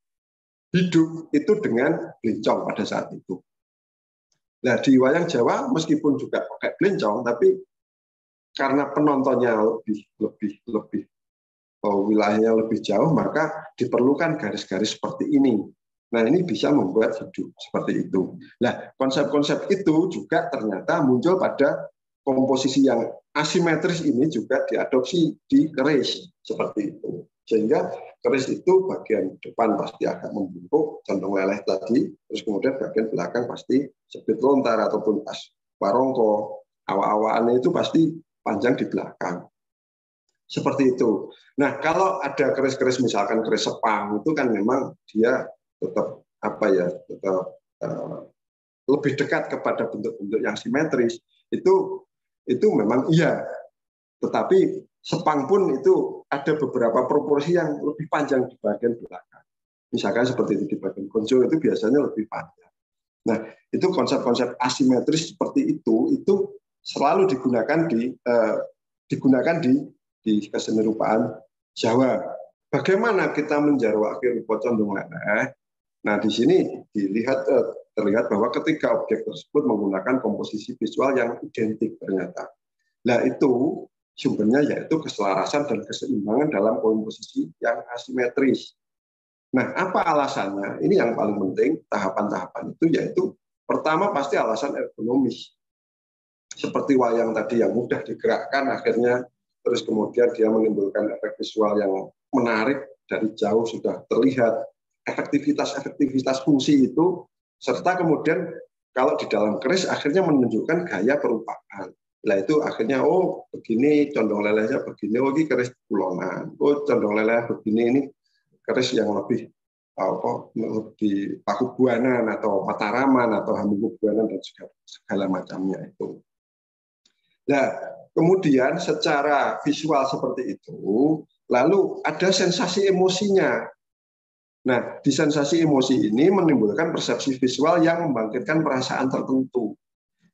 hidup itu dengan blincong pada saat itu. Nah, di wayang Jawa meskipun juga pakai blincong, tapi karena penontonnya lebih wilayahnya lebih jauh, maka diperlukan garis-garis seperti ini. Nah, ini bisa membuat hidup seperti itu. Nah, konsep-konsep itu juga ternyata muncul pada komposisi yang asimetris ini juga diadopsi di keris seperti itu. Sehingga keris itu bagian depan pasti agak membungkuk, condong leleh tadi, terus kemudian bagian belakang pasti sebit lontar ataupun pas warongko, awak-awakannya itu pasti panjang di belakang. Seperti itu. Nah, kalau ada keris-keris misalkan keris Sepang itu kan memang dia tetap tetap lebih dekat kepada bentuk-bentuk yang simetris. Itu memang iya. Tetapi Sepang pun itu ada beberapa proporsi yang lebih panjang di bagian belakang. Misalkan seperti itu di bagian konjo itu biasanya lebih panjang. Nah, itu konsep-konsep asimetris seperti itu selalu digunakan di kesenirupaan Jawa. Bagaimana kita menjarwaki rupa condong leleh? Nah, di sini terlihat bahwa ketika objek tersebut menggunakan komposisi visual yang identik ternyata. Nah, itu sumbernya yaitu keselarasan dan keseimbangan dalam komposisi yang asimetris. Nah, apa alasannya? Ini yang paling penting, tahapan-tahapan itu yaitu pertama pasti alasan ergonomis. Seperti wayang tadi yang mudah digerakkan akhirnya, terus kemudian dia menimbulkan efek visual yang menarik, dari jauh sudah terlihat efektivitas fungsi itu, serta kemudian kalau di dalam keris akhirnya menunjukkan gaya perumpamaan. Nah itu akhirnya begini condong lelehnya begini, ini keris Pulonan, condong leleh begini, ini keris yang lebih di Pakubuanan atau Mataraman atau Hamengkubuanan dan segala macamnya itu. Nah, kemudian secara visual seperti itu, lalu ada sensasi emosinya. Nah, di sensasi emosi ini menimbulkan persepsi visual yang membangkitkan perasaan tertentu.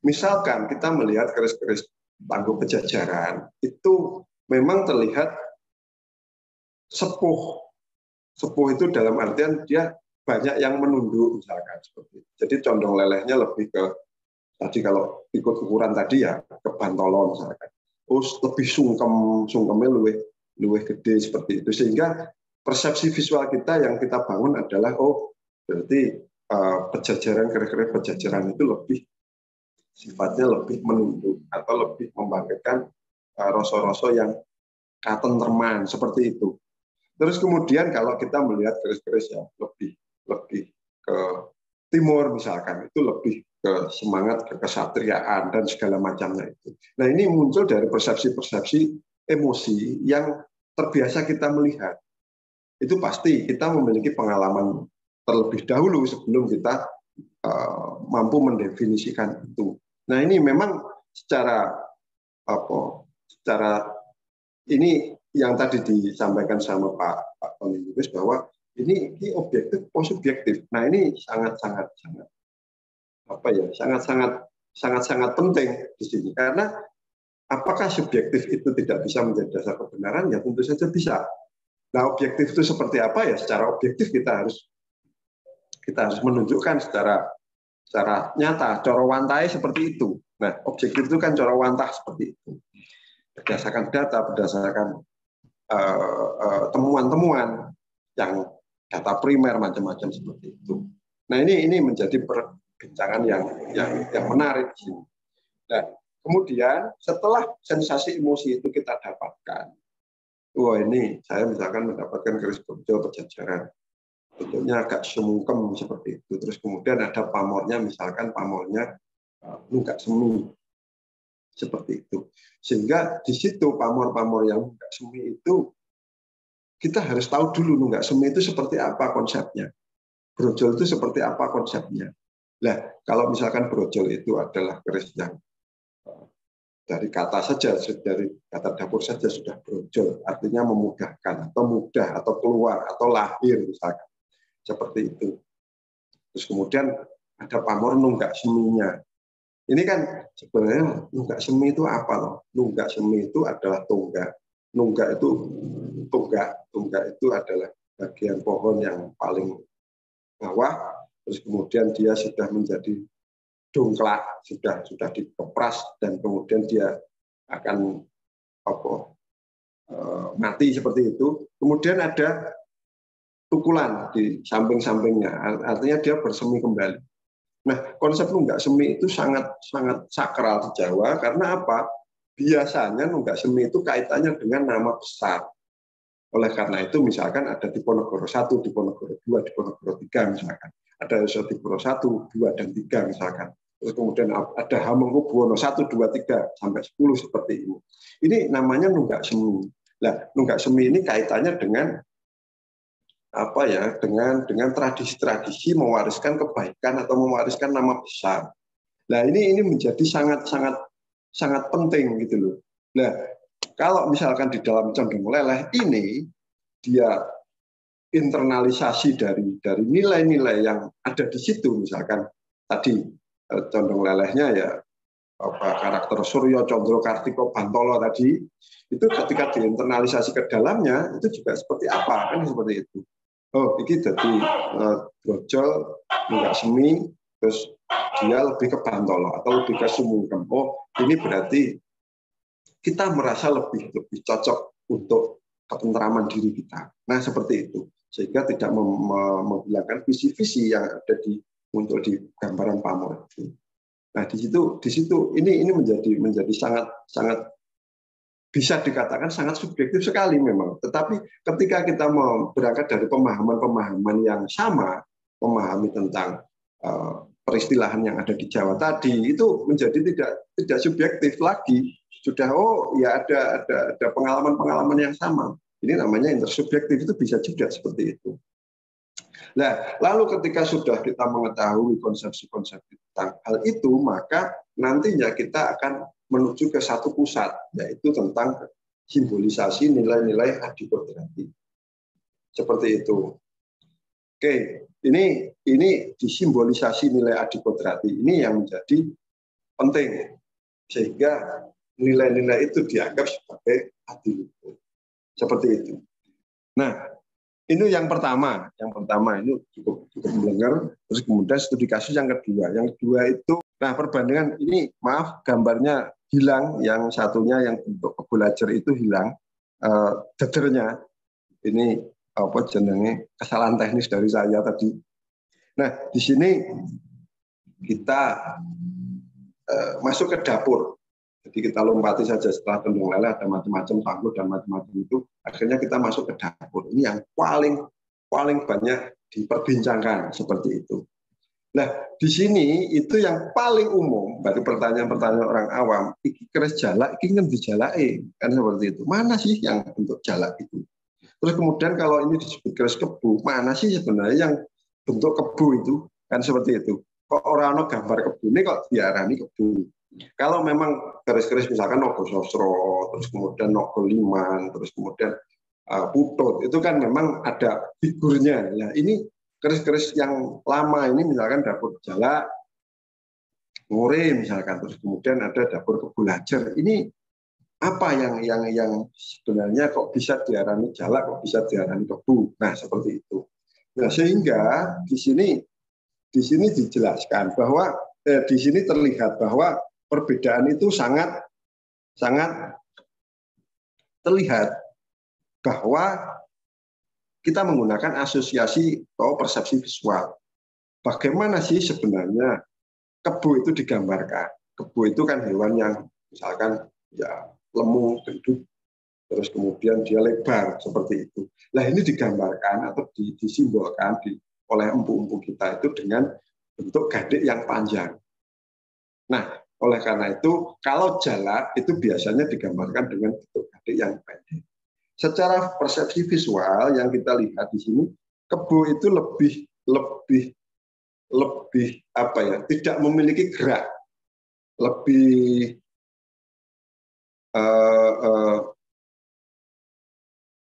Misalkan kita melihat keris-keris Tangguh Pejajaran, itu memang terlihat sepuh. Sepuh itu dalam artian dia banyak yang menunduk, misalkan seperti itu. Jadi condong lelehnya lebih ke, tadi kalau ikut ukuran tadi ya, ke bantolon misalkan. Lebih sungkemnya luwih gede seperti itu. Sehingga persepsi visual kita yang kita bangun adalah, berarti Pejajaran, keris-keris Pejajaran itu lebih sifatnya lebih menunduk atau lebih membangkitkan rasa-rasa yang katenterman seperti itu. Terus kemudian kalau kita melihat keris-keris yang lebih ke timur misalkan, itu lebih ke semangat kekesatriaan dan segala macamnya itu. Nah, ini muncul dari persepsi-persepsi emosi yang terbiasa kita melihat. Itu pasti kita memiliki pengalaman terlebih dahulu sebelum kita mampu mendefinisikan itu. Nah, ini memang secara ini yang tadi disampaikan sama Pak Tony Lubis bahwa ini objektif atau subjektif. Nah, ini sangat-sangat penting di sini, karena apakah subjektif itu tidak bisa menjadi dasar kebenaran? Ya tentu saja bisa. Nah, objektif itu seperti apa ya? Secara objektif kita harus menunjukkan secara nyata, coro wantai seperti itu. Nah, objektif itu kan coro wantah seperti itu. Berdasarkan data, berdasarkan temuan-temuan yang data primer macam-macam seperti itu. Nah, ini menjadi perbincangan yang menarik di sini. Nah, kemudian setelah sensasi emosi itu kita dapatkan, ini saya misalkan mendapatkan keris Jogja Pejajaran, bentuknya agak semungkem seperti itu. Terus kemudian ada pamornya, misalkan pamornya nunggak semi seperti itu. Sehingga di situ pamor-pamor yang nunggak semi itu kita harus tahu dulu nunggak semi itu seperti apa konsepnya. Brojol itu seperti apa konsepnya. Nah, kalau misalkan brojol itu adalah keris yang dari kata saja, dari kata dapur saja sudah brojol, artinya memudahkan atau mudah atau keluar atau lahir misalkan. Seperti itu. Terus kemudian ada pamor nunggak seminya. Ini kan sebenarnya nunggak semi itu apa loh? Nunggak semi itu adalah tonggak. Nunggak itu tonggak itu adalah bagian pohon yang paling bawah, terus kemudian dia sudah menjadi dongklak, sudah dikepras dan kemudian dia akan mati seperti itu. Kemudian ada tukulan di samping-sampingnya, artinya dia bersemi kembali. Nah, konsep nunggak semi itu sangat sakral di Jawa karena apa? Biasanya nunggak semi itu kaitannya dengan nama besar. Oleh karena itu, misalkan ada Diponegoro 1, Diponegoro 2, Diponegoro 3 misalkan. Ada Diponegoro 1, 2, dan 3 misalkan. Terus kemudian ada Hamengkubuwono 1, 2, 3 sampai 10 seperti ini. Ini namanya nunggak semi. Nah, nunggak semi ini kaitannya dengan apa ya, dengan tradisi-tradisi mewariskan kebaikan atau mewariskan nama besar. Nah, ini menjadi sangat penting gitu loh. Nah, kalau misalkan di dalam Condong Leleh ini dia internalisasi dari nilai-nilai yang ada di situ, misalkan tadi Condong Lelehnya ya karakter Suryo Condro Kartiko Bantolo tadi itu ketika diinternalisasi ke dalamnya itu juga seperti apa, kan seperti itu. Oh, ini jadi brojol nunggak semi, terus dia lebih ke Bantolo atau lebih ke Sumungkem. Oh, ini berarti kita merasa lebih cocok untuk ketentraman diri kita. Nah, seperti itu. Sehingga tidak menghilangkan visi-visi yang ada untuk di gambaran pamor. Nah, di situ ini menjadi sangat bisa dikatakan sangat subjektif sekali memang. Tetapi ketika kita berangkat dari pemahaman-pemahaman yang sama, memahami tentang peristilahan yang ada di Jawa tadi, itu menjadi tidak subjektif lagi. Sudah ya ada pengalaman-pengalaman yang sama. Ini namanya intersubjektif, itu bisa juga seperti itu. Nah, lalu ketika sudah kita mengetahui konsepsi-konsepsi tentang hal itu, maka nantinya kita akan menuju ke satu pusat, yaitu tentang simbolisasi nilai-nilai adikodrati. Seperti itu. Oke, ini disimbolisasi nilai adikodrati ini yang menjadi penting, sehingga nilai-nilai itu dianggap sebagai adiluhur. Seperti itu. Nah, ini yang pertama ini cukup mendengar. Terus kemudian studi kasus yang kedua itu, nah perbandingan ini maaf gambarnya hilang, yang satunya yang bentuk kebulajar itu hilang, dedernya ini apa jenenge kesalahan teknis dari saya tadi. Nah di sini kita masuk ke dapur. Jadi kita lompati saja setelah Condong Leleh ada macam-macam tangguh dan macam-macam itu. Akhirnya kita masuk ke dapur. Ini yang paling banyak diperbincangkan seperti itu. Nah, di sini itu yang paling umum dari pertanyaan-pertanyaan orang awam, iki keris jalak, iki ngendi jalake, kan seperti itu. Mana sih yang bentuk jalak itu? Terus kemudian kalau ini disebut keris kebu, mana sih sebenarnya yang bentuk kebu itu? Kan seperti itu. Kok orang gambar kebu ini kok diarani kebu? Kalau memang keris-keris misalkan Nogo Sosro, terus kemudian Nogo Liman, terus kemudian Putut, itu kan memang ada figurnya. Nah, ini keris-keris yang lama ini misalkan dapur jalak, ngore misalkan, terus kemudian ada dapur kebulajar. Ini apa yang sebenarnya kok bisa diarani jalak, kok bisa diarani kebu? Nah, seperti itu. Nah, sehingga di sini dijelaskan bahwa di sini terlihat bahwa perbedaan itu sangat terlihat bahwa kita menggunakan asosiasi atau persepsi visual. Bagaimana sih sebenarnya kebu itu digambarkan? Kebu itu kan hewan yang misalkan ya lemu, gendut, terus kemudian dia lebar seperti itu. Nah ini digambarkan atau disimbolkan oleh empu-empu kita itu dengan bentuk gadik yang panjang. Nah oleh karena itu kalau jalak itu biasanya digambarkan dengan bentuk gadik yang pendek. Secara persepsi visual yang kita lihat di sini, kebu itu lebih apa ya, tidak memiliki gerak, lebih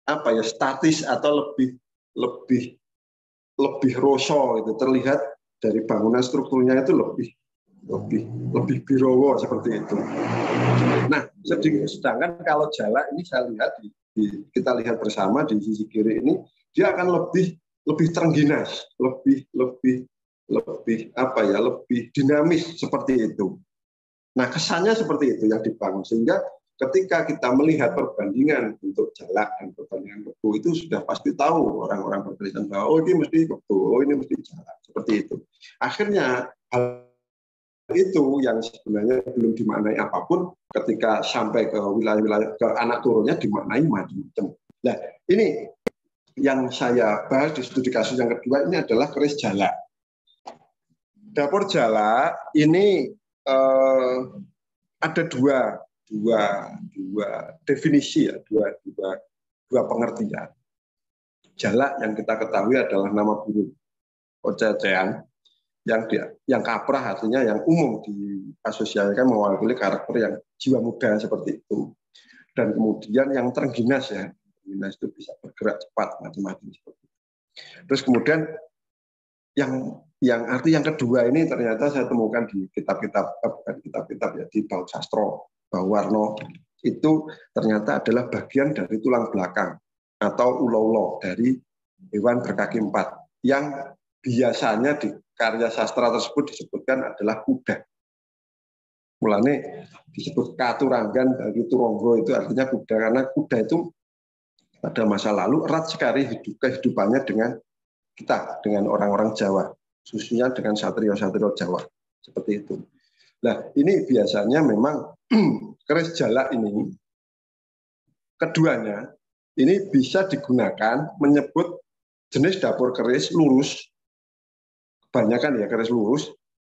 apa ya, statis atau lebih roso itu, terlihat dari bangunan strukturnya itu lebih birowo seperti itu. Nah, sedangkan kalau jala ini saya lihat kita lihat bersama di sisi kiri ini, dia akan lebih terengginas, lebih dinamis seperti itu. Nah, kesannya seperti itu yang dibangun, sehingga ketika kita melihat perbandingan untuk jalak dan perbandingan kebu itu sudah pasti tahu orang-orang berkeliling bahwa oh ini mesti kebu, oh ini mesti jalak, seperti itu. Akhirnya hal itu yang sebenarnya belum dimaknai apapun ketika sampai ke wilayah-wilayah ke anak turunnya dimaknai macam-macam. Nah, ini yang saya bahas di studi kasus yang kedua ini adalah keris jalak. Dapur jalak ini ada dua definisi ya, dua pengertian. Jalak yang kita ketahui adalah nama burung ocecean yang kaprah, artinya yang umum diasosiasikan mewakili karakter yang jiwa muda seperti itu. Dan kemudian yang terengginas ya, terengginas itu bisa bergerak cepat macam-macam seperti itu. Terus kemudian yang arti yang kedua ini ternyata saya temukan di kitab-kitab ya, di Baut Sastro Bauwarno, itu ternyata adalah bagian dari tulang belakang atau ulo-ulo dari hewan berkaki 4 yang biasanya di karya sastra tersebut disebutkan adalah kuda. Mulane disebut katuranggan dari turonggo itu artinya kuda, karena kuda itu pada masa lalu erat sekali kehidupannya dengan kita, dengan orang-orang Jawa, khususnya dengan satrio-satrio Jawa seperti itu. Nah, ini biasanya memang keris jalak ini keduanya ini bisa digunakan menyebut jenis dapur keris lurus, kebanyakan ya keris lurus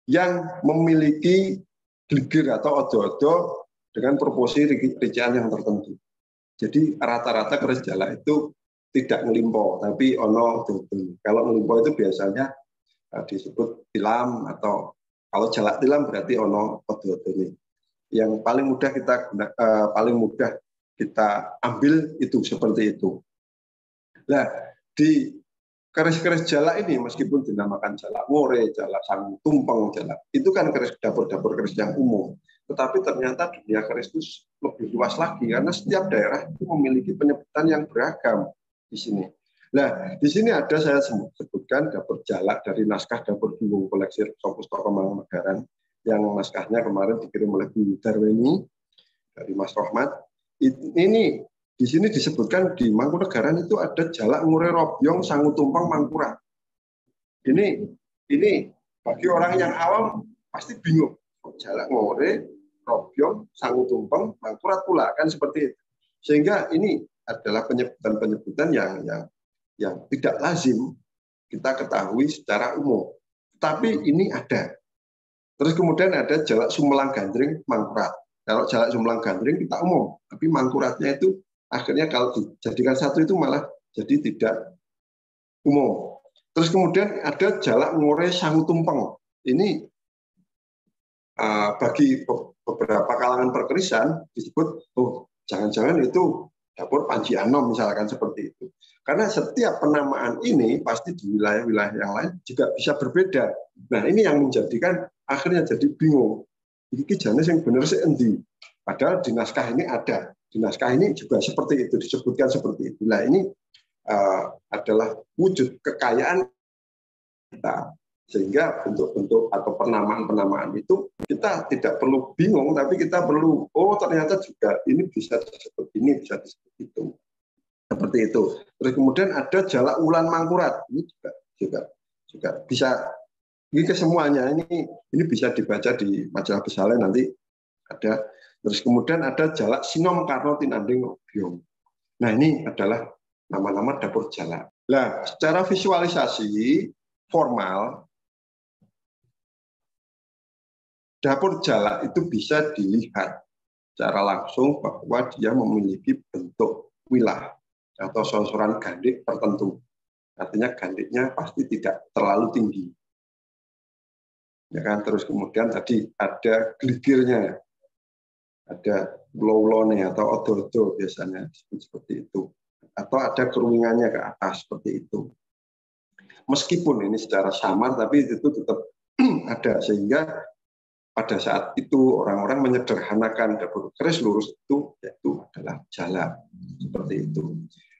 yang memiliki gligir atau odo-odo dengan proporsi rincian yang tertentu. Jadi rata-rata keris jalak itu tidak ngelimpo, tapi ono dodol. Kalau ngelimpo itu biasanya disebut tilam, atau kalau jalak tilam berarti ono odo-odo ini. Yang paling mudah kita ambil itu seperti itu. Nah, di keris-keris jalak ini meskipun dinamakan jalak ngore, jalak sangu tumpeng, jalak itu kan keris dapur-dapur keris yang umum. Tetapi ternyata dunia keris itu lebih luas lagi karena setiap daerah itu memiliki penyebutan yang beragam di sini. Nah, di sini ada saya sebutkan dapur jalak dari naskah Dapur Bingung koleksi Pustaka Mangkunegaran yang naskahnya kemarin dikirim oleh Bu Darweni dari Mas Rohmat. Ini di sini disebutkan di Mangkunegaran itu ada jalak ngure robyong sangu tumpeng mangkurat. Ini bagi orang yang awam pasti bingung. Jalak ngure robyong sangu tumpeng mangkurat pula, kan seperti itu. Sehingga ini adalah penyebutan-penyebutan yang tidak lazim kita ketahui secara umum. Tapi ini ada. Terus kemudian ada jalak sumelang gandring mangkurat. Kalau jalak sumelang gandring kita umum, tapi mangkuratnya itu akhirnya kalau dijadikan satu itu malah jadi tidak umum. Terus kemudian ada jalak ngore sangu tumpeng. Ini bagi beberapa kalangan perkerisan disebut, oh jangan-jangan itu dapur Panji Anom misalkan seperti itu. Karena setiap penamaan ini pasti di wilayah-wilayah yang lain juga bisa berbeda. Nah, ini yang menjadikan akhirnya jadi bingung. Ini jenis yang benar seendi. Padahal di naskah ini ada. Di naskah ini juga seperti itu, disebutkan seperti itu. Nah, ini adalah wujud kekayaan kita. Sehingga bentuk-bentuk atau penamaan-penamaan itu kita tidak perlu bingung, tapi kita perlu, oh ternyata juga ini bisa disebut ini, bisa disebut itu. Seperti itu. Terus kemudian ada jalak wulan mangkurat. Ini juga bisa, ini kesemuanya ini bisa dibaca di majalah Besalen nanti ada. Terus kemudian ada jalak sinom karno tinanding obyong. Nah, ini adalah nama-nama dapur jalak. Nah, secara visualisasi formal dapur jalak itu bisa dilihat secara langsung bahwa dia memiliki bentuk wilah atau sosoran gandik tertentu. Artinya gandiknya pasti tidak terlalu tinggi. Ya kan? Terus kemudian tadi ada gligirnya, ada ulo-ulone atau odo-odo biasanya disebut seperti itu. Atau ada kerumingannya ke atas seperti itu. Meskipun ini secara samar, tapi itu tetap ada, sehingga pada saat itu orang-orang menyederhanakan dapur keris lurus itu yaitu adalah jala, seperti itu.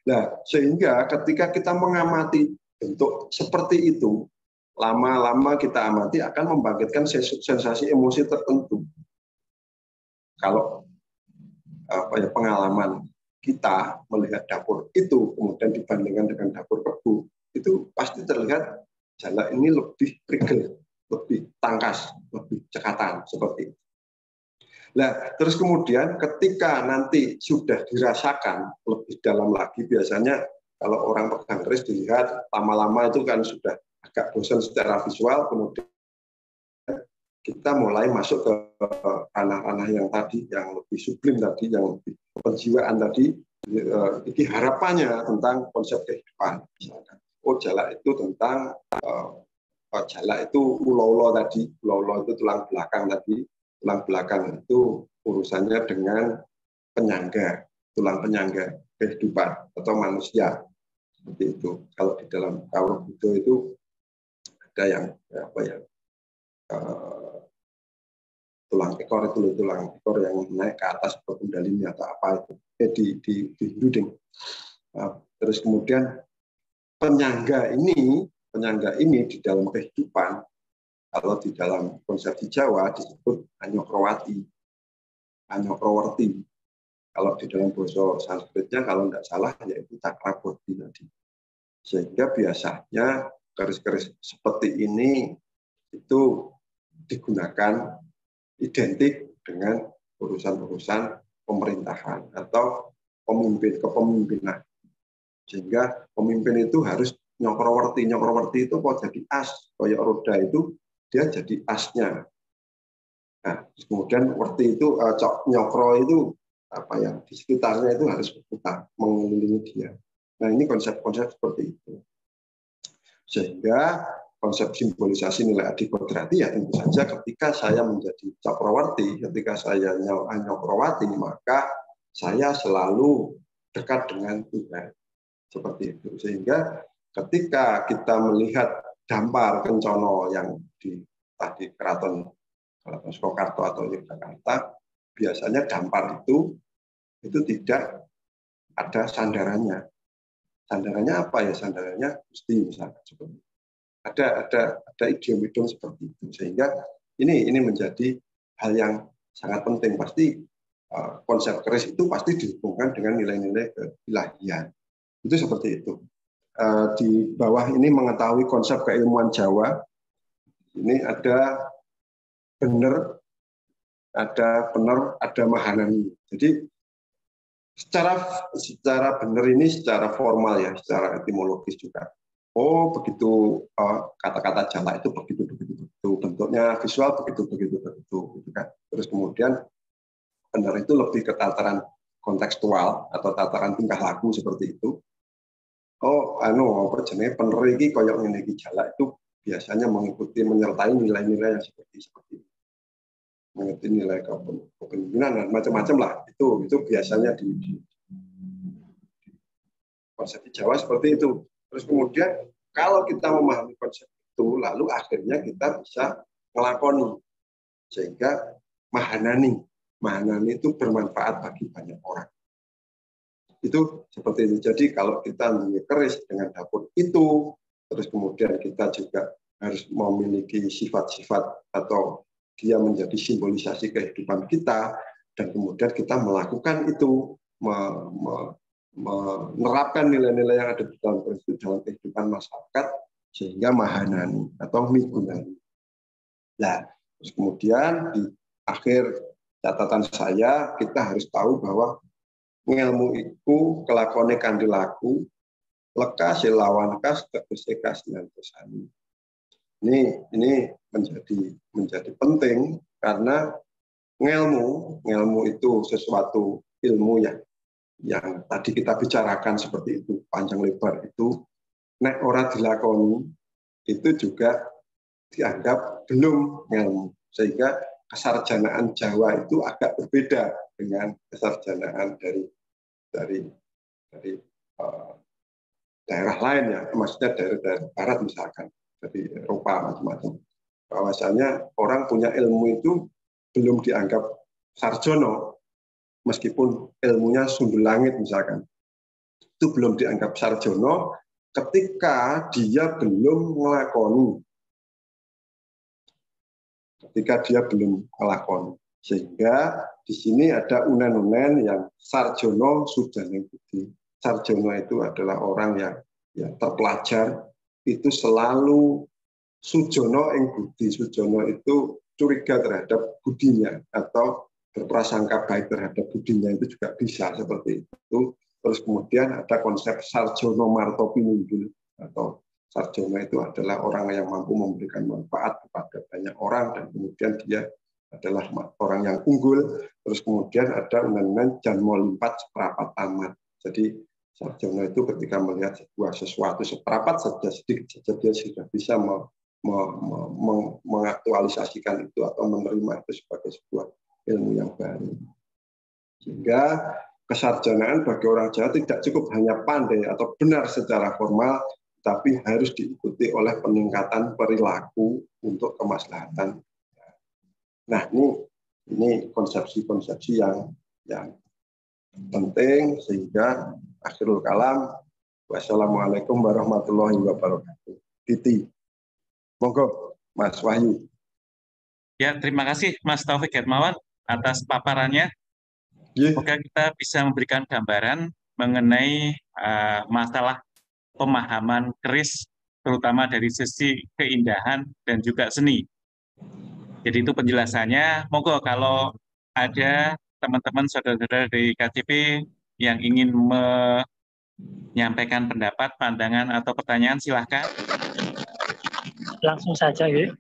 Nah, sehingga ketika kita mengamati bentuk seperti itu, lama-lama kita amati akan membangkitkan sensasi emosi tertentu. Kalau pengalaman kita melihat dapur itu kemudian dibandingkan dengan dapur kebu, itu pasti terlihat jala ini lebih prigel, lebih tangkas, lebih cekatan, seperti itu. Nah, terus kemudian ketika nanti sudah dirasakan lebih dalam lagi, biasanya kalau orang pegang keris dilihat lama-lama itu kan sudah agak bosan secara visual, kemudian kita mulai masuk ke ranah-ranah yang tadi, yang lebih sublim tadi, yang lebih penjiwaan tadi. Ini harapannya tentang konsep kehidupan. Misalkan, oh jala itu tentang jala itu ulo-ulo tadi, ulo-ulo itu tulang belakang tadi, tulang belakang itu urusannya dengan penyangga, tulang penyangga kehidupan atau manusia, seperti itu. Kalau di dalam Kawruh Buddha itu ada yang tulang ekor itu, tulang ekor yang naik ke atas ke kundalini atau apa itu di Hindu. Terus kemudian penyangga ini di dalam kehidupan, kalau di dalam konsep di Jawa disebut Anyokrowati, Anyokrowerti. Kalau di dalam bahasa Sanskritnya kalau tidak salah yaitu Cakrabodhi tadi. Sehingga biasanya keris-keris seperti ini itu digunakan identik dengan urusan-urusan pemerintahan atau kepemimpinan. Sehingga pemimpin itu harus nyokrowerti. Nyokrowerti itu kok jadi as, kayak roda itu dia jadi asnya. Nah, kemudian werti itu nyokro itu di sekitarnya itu harus berputar mengelilingi dia. Nah, ini konsep-konsep seperti itu. Sehingga konsep simbolisasi nilai adikodrati ya tentu saja ketika saya menjadi cakrawarti, ketika saya nyokrawati, maka saya selalu dekat dengan Tuhan. Seperti itu. Sehingga ketika kita melihat Dampar Kencono yang di Keraton Surakarta atau Yogyakarta, biasanya Dampar itu tidak ada sandarannya. Sandarannya apa ya? Sandarannya Gusti misalnya, seperti itu. Ada idiom-idiom seperti itu, sehingga ini menjadi hal yang sangat penting. Pasti konsep keris itu pasti dihubungkan dengan nilai-nilai keilahian. Itu seperti itu. Di bawah ini mengetahui konsep keilmuan Jawa. Ini ada benar, ada mahanani. Jadi secara benar ini secara formal ya, secara etimologis juga. Oh begitu, kata-kata jala itu begitu bentuknya visual begitu gitu kan. Terus kemudian benar itu lebih ke tataran kontekstual atau tataran tingkah laku seperti itu. Oh apa jenenge bener iki koyo ngene iki jala itu biasanya menyertai nilai-nilai yang seperti itu. Mengerti nilai kepemimpinan dan macam-macam lah. Itu biasanya di konsep di Jawa seperti itu. Terus kemudian kalau kita memahami konsep itu, lalu akhirnya kita bisa melakoni. Sehingga mahanani itu bermanfaat bagi banyak orang. Itu seperti itu. Jadi kalau kita memiliki keris dengan dapur itu, terus kemudian kita juga harus memiliki sifat-sifat atau dia menjadi simbolisasi kehidupan kita, dan kemudian kita melakukan itu, menerapkan nilai-nilai yang ada di dalam kehidupan masyarakat, sehingga mahanani atau migunani. Nah, terus kemudian di akhir catatan saya, kita harus tahu bahwa ngelmu iku kelakone kanthi laku, leka silawan kas tegese kasihan kesani. Ini menjadi penting karena ngelmu itu sesuatu ilmu yang tadi kita bicarakan seperti itu, panjang lebar itu, nek ora dilakoni itu juga dianggap belum ngelmu, sehingga kesarjanaan Jawa itu agak berbeda dengan kesarjanaan dari daerah lain ya, maksudnya daerah-daerah barat misalkan, dari Eropa macam-macam. Bahwasanya orang punya ilmu itu belum dianggap sarjono, meskipun ilmunya sundul langit misalkan. Itu belum dianggap sarjono ketika dia belum melakoni. Sehingga di sini ada unen-unen yang sarjono sujane budi. Sarjono itu adalah orang yang terpelajar, itu selalu sujono ing budi. Sujono itu curiga terhadap budinya atau berprasangka baik terhadap budinya, itu juga bisa seperti itu. Terus kemudian ada konsep sarjono marto pinunjul, atau sarjono itu adalah orang yang mampu memberikan manfaat kepada banyak orang dan kemudian dia adalah orang yang unggul. Terus kemudian ada unen-unen janmo limpat seperapat tamat. Jadi sarjono itu ketika melihat sesuatu seperapat saja, sedikit saja, dia sudah bisa mengaktualisasikan itu atau menerima itu sebagai sebuah ilmu yang baru. Sehingga kesarjanaan bagi orang Jawa tidak cukup hanya pandai atau benar secara formal, tapi harus diikuti oleh peningkatan perilaku untuk kemaslahatan. Nah, ini konsepsi-konsepsi yang penting, sehingga akhirul kalam. Wassalamualaikum warahmatullahi wabarakatuh. Titi, monggo Mas Wahyu. Ya, terima kasih Mas Taufik Hermawan atas paparannya. Semoga kita bisa memberikan gambaran mengenai masalah pemahaman keris, terutama dari sisi keindahan dan juga seni. Jadi itu penjelasannya. Monggo kalau ada teman-teman saudara-saudara dari KCP yang ingin menyampaikan pendapat, pandangan, atau pertanyaan, silahkan. Langsung saja, ya.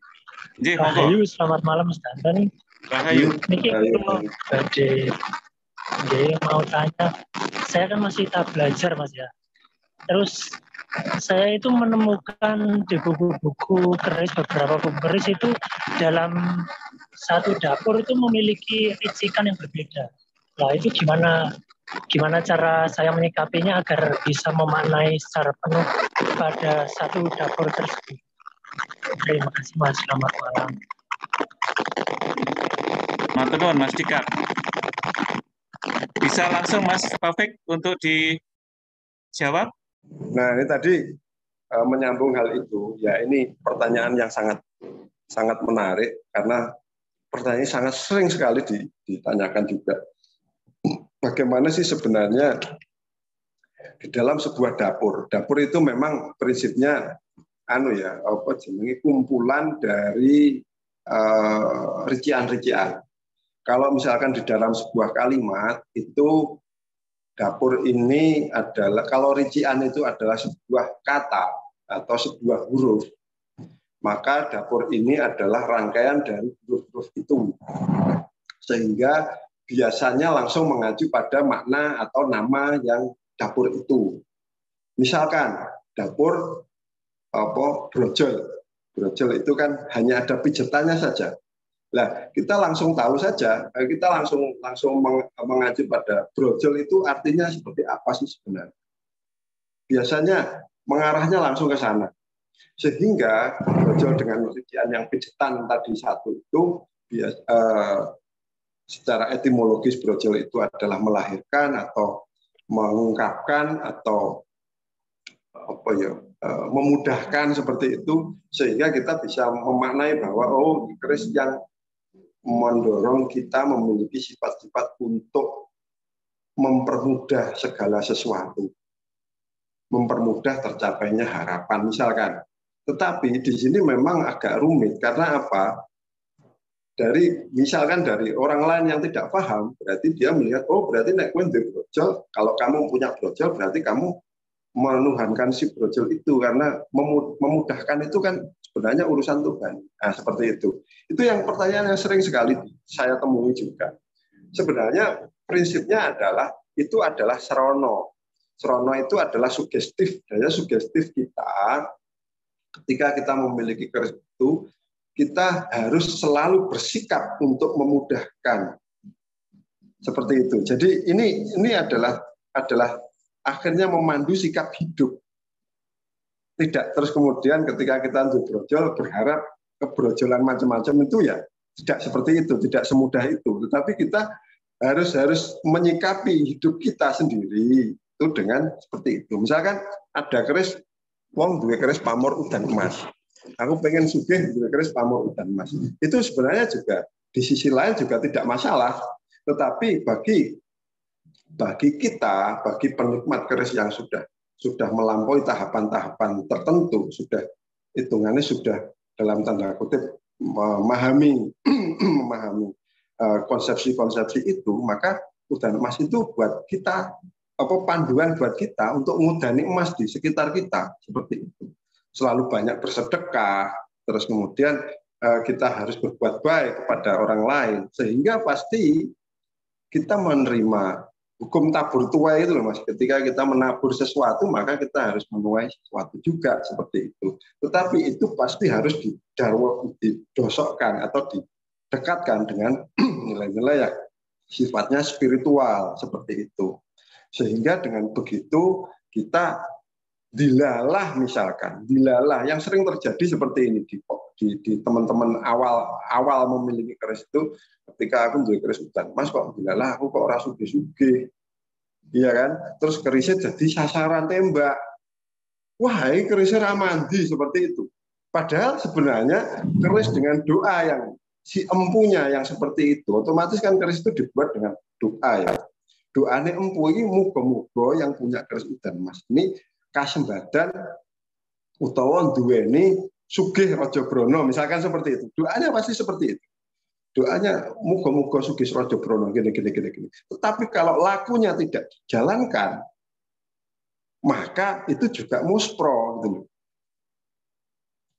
Rahayu, selamat malam, Mas Dandan. Rahayu. Jadi mau tanya, saya kan masih tak belajar, Mas ya. Terus saya itu menemukan di buku-buku keris, beberapa buku keris itu dalam satu dapur itu memiliki ricikan yang berbeda. Nah, itu gimana cara saya menyikapinya agar bisa memaknai secara penuh pada satu dapur tersebut. Terima kasih, Mas. Selamat malam. Matur nuwun, Mas Dika. Bisa langsung Mas Taufik untuk dijawab? Nah, ini tadi menyambung hal itu, ya ini pertanyaan yang sangat menarik, karena pertanyaan sangat sering sekali ditanyakan juga. Bagaimana sih sebenarnya di dalam sebuah dapur? Dapur itu memang prinsipnya kumpulan dari rician-rician. Kalau misalkan di dalam sebuah kalimat itu dapur ini adalah, kalau rician itu adalah sebuah kata atau sebuah huruf, maka dapur ini adalah rangkaian dari huruf-huruf itu. Sehingga biasanya langsung mengacu pada makna atau nama yang dapur itu. Misalkan dapur brojol. Brojol itu kan hanya ada pijatannya saja. Nah, kita langsung tahu saja, kita langsung mengacu pada brojol itu artinya seperti apa sih sebenarnya. Biasanya mengarahnya langsung ke sana. Sehingga brojol dengan rician yang pijatan tadi satu itu secara etimologis brojol itu adalah melahirkan atau mengungkapkan atau memudahkan seperti itu, sehingga kita bisa memaknai bahwa keris yang mendorong kita memiliki sifat-sifat untuk mempermudah segala sesuatu, mempermudah tercapainya harapan misalkan. Tetapi di sini memang agak rumit, karena apa? Misalkan dari orang lain yang tidak paham, berarti dia melihat, berarti nek kowe ndek brojol, kalau kamu punya brojol berarti kamu menuhankan si brojol itu, karena memudahkan itu kan sebenarnya urusan Tuhan. Nah, seperti itu. Itu yang pertanyaan yang sering sekali saya temui juga. Sebenarnya prinsipnya itu adalah serono. Serono itu adalah sugestif. Daya sugestif kita ketika kita memiliki keris itu, kita harus selalu bersikap untuk memudahkan. Seperti itu. Jadi ini adalah akhirnya memandu sikap hidup. tidak terus kemudian ketika kita brojol berharap kebrojolan macam-macam itu ya tidak seperti itu, tidak semudah itu. Tetapi kita harus menyikapi hidup kita sendiri itu dengan seperti itu. Misalkan ada keris, wong duwe keris pamor udan emas. Aku pengen sugih duwe keris pamor udan emas. Itu sebenarnya juga di sisi lain juga tidak masalah. Tetapi bagi kita, bagi penikmat keris yang sudah melampaui tahapan-tahapan tertentu, sudah hitungannya sudah dalam tanda kutip memahami konsepsi-konsepsi itu, maka udan emas itu buat kita panduan buat kita untuk ngudani emas di sekitar kita seperti itu. Selalu banyak bersedekah, terus kemudian kita harus berbuat baik kepada orang lain, sehingga pasti kita menerima hukum tabur tuai itu loh Mas. Ketika kita menabur sesuatu, maka kita harus menuai sesuatu juga seperti itu. Tetapi itu pasti harus didosokkan atau didekatkan dengan nilai-nilai yang sifatnya spiritual seperti itu. Sehingga dengan begitu kita dilalah misalkan, dilalah yang sering terjadi seperti ini di teman-teman awal memiliki keris itu, ketika aku beli keris udan emas kok dilalah aku kok ora sugih-sugih. Iya kan? Terus kerisnya jadi sasaran tembak. Wah, ini kerisnya ramandi seperti itu. Padahal sebenarnya keris dengan doa yang si empunya yang seperti itu, otomatis kan keris itu dibuat dengan doa ya. Doanya empu ini muga-muga yang punya keris udan emas ini kasembadan utawa duweni sugih raja brana, misalkan seperti itu. Doanya pasti seperti itu. Doanya muga-muga sugih raja brana gini. Tetapi kalau lakunya tidak dijalankan, maka itu juga muspro gitu.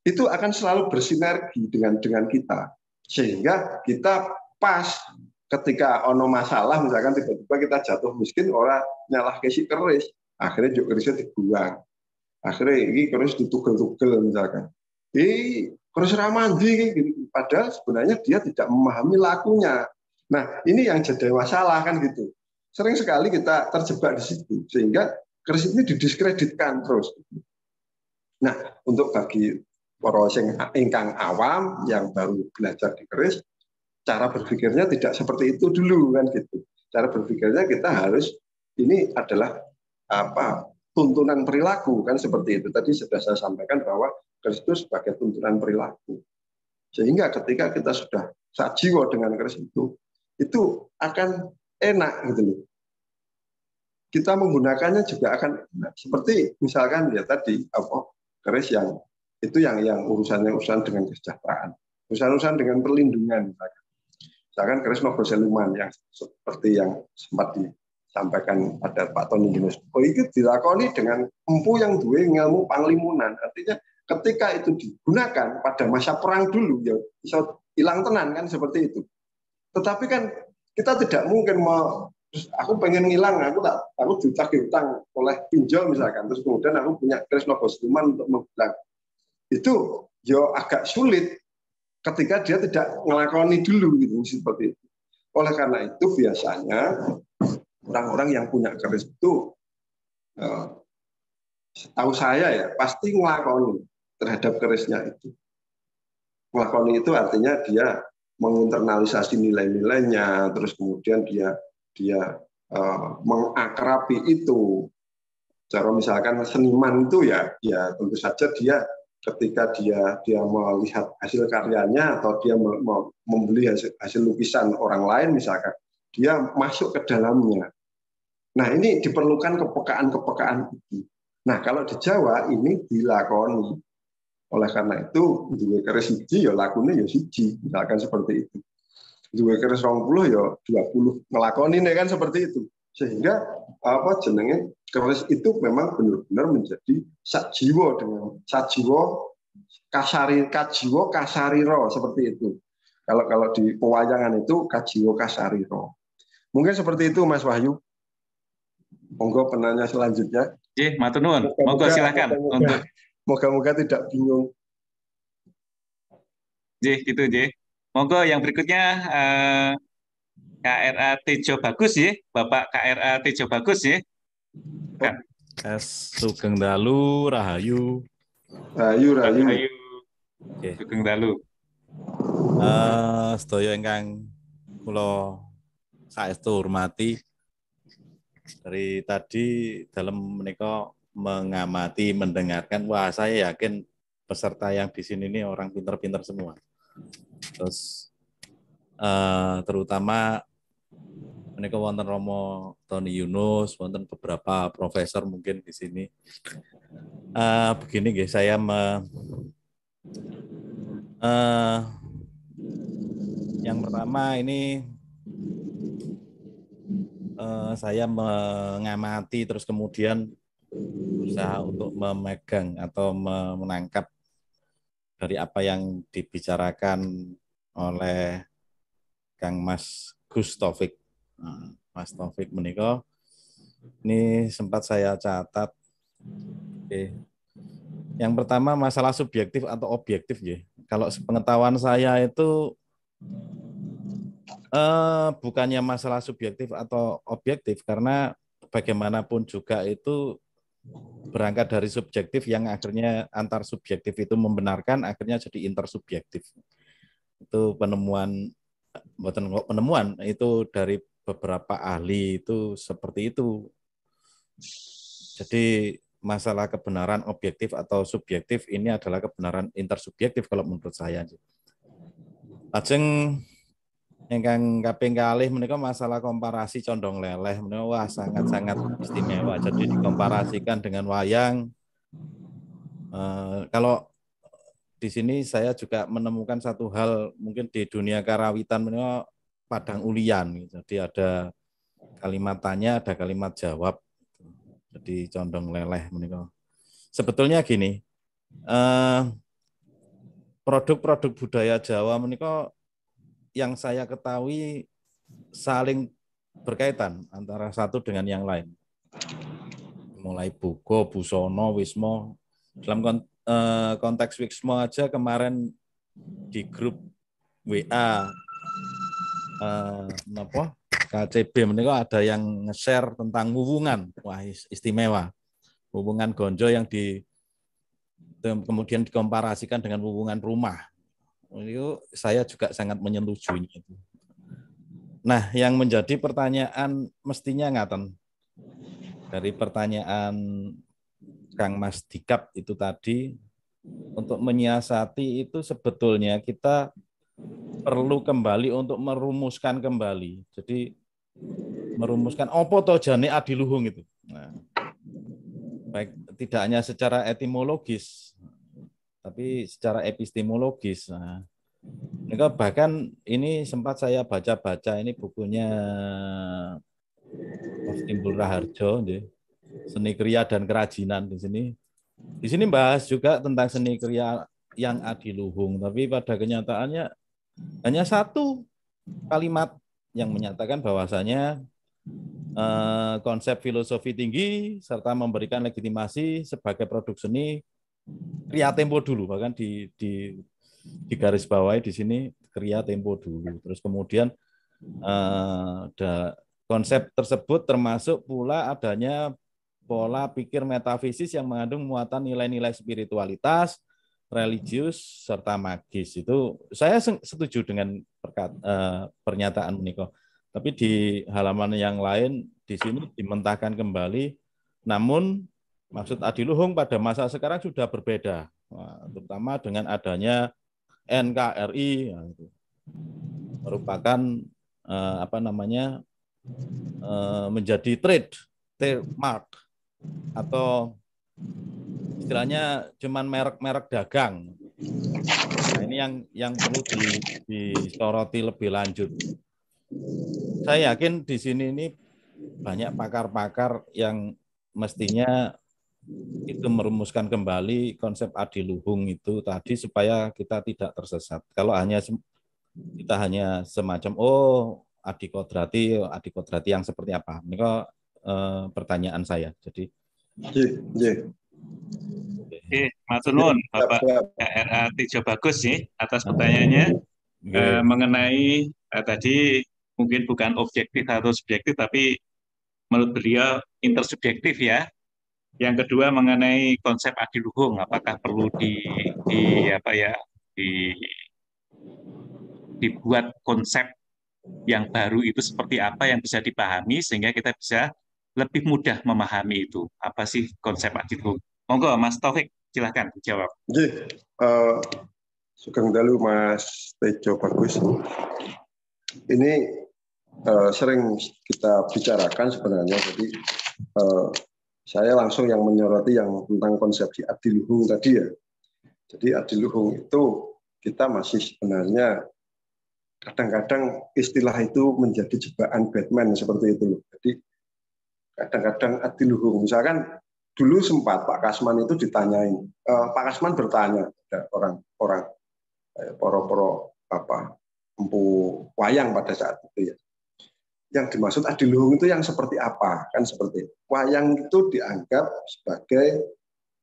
Itu akan selalu bersinergi dengan kita. Sehingga kita pas ketika ono masalah, misalkan tiba-tiba kita jatuh miskin, orang nyalah kesi keris, akhirnya juga kerisnya dibuang. Akhirnya ini keris ditugel-tugel misalkan. Keris ramandi, padahal sebenarnya dia tidak memahami lakunya. Nah, ini yang jadi masalah kan gitu. Sering sekali kita terjebak di situ, sehingga keris ini didiskreditkan terus. Nah, untuk bagi para ingkang awam yang baru belajar di keris, cara berpikirnya tidak seperti itu dulu kan gitu. Cara berpikirnya kita harus, ini adalah tuntunan perilaku kan seperti itu. Tadi sudah saya sampaikan bahwa keris itu sebagai tuntunan perilaku. Sehingga ketika kita sudah sajiwa dengan keris itu akan enak gitu loh. Kita menggunakannya juga akan enak. Seperti misalkan ya tadi keris yang itu yang urusan dengan kesejahteraan, urusan dengan perlindungan misalkan keris Nogo Seluman yang seperti yang sempat disampaikan pada Pak Tony Yunus. Itu dilakoni dengan empu yang duwe ilmu panglimunan. Artinya ketika itu digunakan pada masa perang dulu ya bisa hilang tenan kan seperti itu. Tetapi kan kita tidak mungkin aku pengen ngilang, aku ditagih hutang oleh pinjol misalkan, terus kemudian aku punya keris Nogo Seluman untuk menghilang. Itu yo agak sulit ketika dia tidak ngelakoni dulu gitu seperti itu. Oleh karena itu biasanya orang-orang yang punya keris itu setahu saya ya pasti ngelakoni terhadap kerisnya itu. Ngelakoni itu artinya dia menginternalisasi nilai-nilainya, terus kemudian dia mengakrabi itu. Cara misalkan seniman itu ya tentu saja dia ketika dia melihat hasil karyanya atau dia membeli hasil lukisan orang lain misalkan, dia masuk ke dalamnya. Nah, ini diperlukan kepekaan itu. Nah, kalau di Jawa ini dilakoni. Oleh karena itu, duwe keris siji ya lakune ya siji, misalkan seperti itu. Duwe keris 20 ya 20 ngelakoni kan seperti itu. Sehingga jenenge keris itu memang benar-benar menjadi sajiwa dengan sajiwa kasariro seperti itu. Kalau di pewayangan itu kajiwa kasariro. Mungkin seperti itu Mas Wahyu. Monggo penanya selanjutnya. Matur nuwun. Monggo silakan untuk moga-moga tidak bingung. Gitu Monggo yang berikutnya KRA Tejo Bagus Bapak KRA Tejo Bagus Sugeng Dalu Rahayu. Rayu, rayu. Rahayu. Oke. Sugeng dalu. Sedaya ingkang kula saestu hormati, dari tadi dalam menika mengamati, mendengarkan, wah saya yakin peserta yang di sini ini orang pintar-pintar semua. Terus terutama menika wonten Romo Tony Yunus, wonten beberapa profesor mungkin di sini. Begini nggih, saya yang pertama ini saya mengamati terus kemudian berusaha untuk memegang atau menangkap dari apa yang dibicarakan oleh Kang Mas Gus Taufik. Mas Taufik menika ini sempat saya catat. Oke. Yang pertama masalah subjektif atau objektif ya. Kalau sepengetahuan saya itu bukannya masalah subjektif atau objektif, karena bagaimanapun juga itu berangkat dari subjektif yang akhirnya antar subjektif itu membenarkan, akhirnya jadi intersubjektif. Itu penemuan, bukan penemuan, itu dari beberapa ahli itu seperti itu. Jadi masalah kebenaran objektif atau subjektif ini adalah kebenaran intersubjektif kalau menurut saya. Lajeng ingkang kaping kalih menika masalah komparasi condong leleh menika wah sangat-sangat istimewa. Jadi dikomparasikan dengan wayang. Kalau di sini saya juga menemukan satu hal mungkin di dunia karawitan menika padang ulian. Jadi ada kalimat tanya, ada kalimat jawab. Jadi condong leleh menika. Sebetulnya gini, produk-produk budaya Jawa menika yang saya ketahui saling berkaitan antara satu dengan yang lain. Mulai Buko, Busono, Wismo. Dalam konteks Wismo aja kemarin di grup WA KCB menika ada yang nge-share tentang wuwungan. Wah, istimewa. Wuwungan gonjo yang kemudian dikomparasikan dengan wuwungan rumah. Itu saya juga sangat menyetujuinya. Nah, yang menjadi pertanyaan mestinya ngaten. Dari pertanyaan Kang Mas Dikap itu tadi, untuk menyiasati itu sebetulnya kita perlu kembali untuk merumuskan kembali. Jadi merumuskan opo to jane adiluhung itu. Nah, baik tidak hanya secara etimologis, tapi secara epistemologis. Nah, bahkan ini sempat saya baca-baca ini bukunya Prof. Timbul Raharjo, Seni Kriya dan Kerajinan di sini. Di sini bahas juga tentang seni kriya yang adiluhung, tapi pada kenyataannya hanya satu kalimat yang menyatakan bahwasanya konsep filosofi tinggi serta memberikan legitimasi sebagai produk seni kriya tempo dulu, bahkan di garis bawahi di sini kriya tempo dulu. Terus kemudian konsep tersebut termasuk pula adanya pola pikir metafisis yang mengandung muatan nilai-nilai spiritualitas, religius serta magis. Itu saya setuju dengan pernyataan Niko. Tapi di halaman yang lain di sini dimentahkan kembali. Namun maksud adiluhung pada masa sekarang sudah berbeda, terutama dengan adanya NKRI, merupakan menjadi trademark atau istilahnya cuman merek-merek dagang. Nah, ini yang perlu disoroti lebih lanjut. Saya yakin di sini ini banyak pakar-pakar yang mestinya itu merumuskan kembali konsep adiluhung itu tadi supaya kita tidak tersesat. Kalau kita hanya semacam adikodrati yang seperti apa? Ini kok pertanyaan saya. Jadi Oke, matur nuwun Bapak KRA Tijo Bagus sih atas pertanyaannya mengenai tadi mungkin bukan objektif atau subjektif tapi menurut beliau intersubjektif ya. Yang kedua mengenai konsep adiluhung, apakah perlu di apa ya di, dibuat konsep yang baru itu seperti apa yang bisa dipahami sehingga kita bisa lebih mudah memahami itu. Apa sih konsep adiluhung? Monggo Mas Taufik, silahkan dijawab. Oke, Sugeng dalu Mas Tejo, bagus. Ini sering kita bicarakan sebenarnya. Jadi saya langsung yang menyoroti yang tentang konsepsi adiluhung tadi ya. Jadi adiluhung itu kita masih sebenarnya kadang-kadang istilah itu menjadi jebakan Batman seperti itu. Jadi kadang-kadang adiluhung. Misalkan dulu sempat Pak Kasman itu ditanyain, Pak Kasman bertanya pada orang-orang poro-poro empu wayang pada saat itu ya. Yang dimaksud adiluhung itu yang seperti apa? Kan seperti itu. Wayang itu dianggap sebagai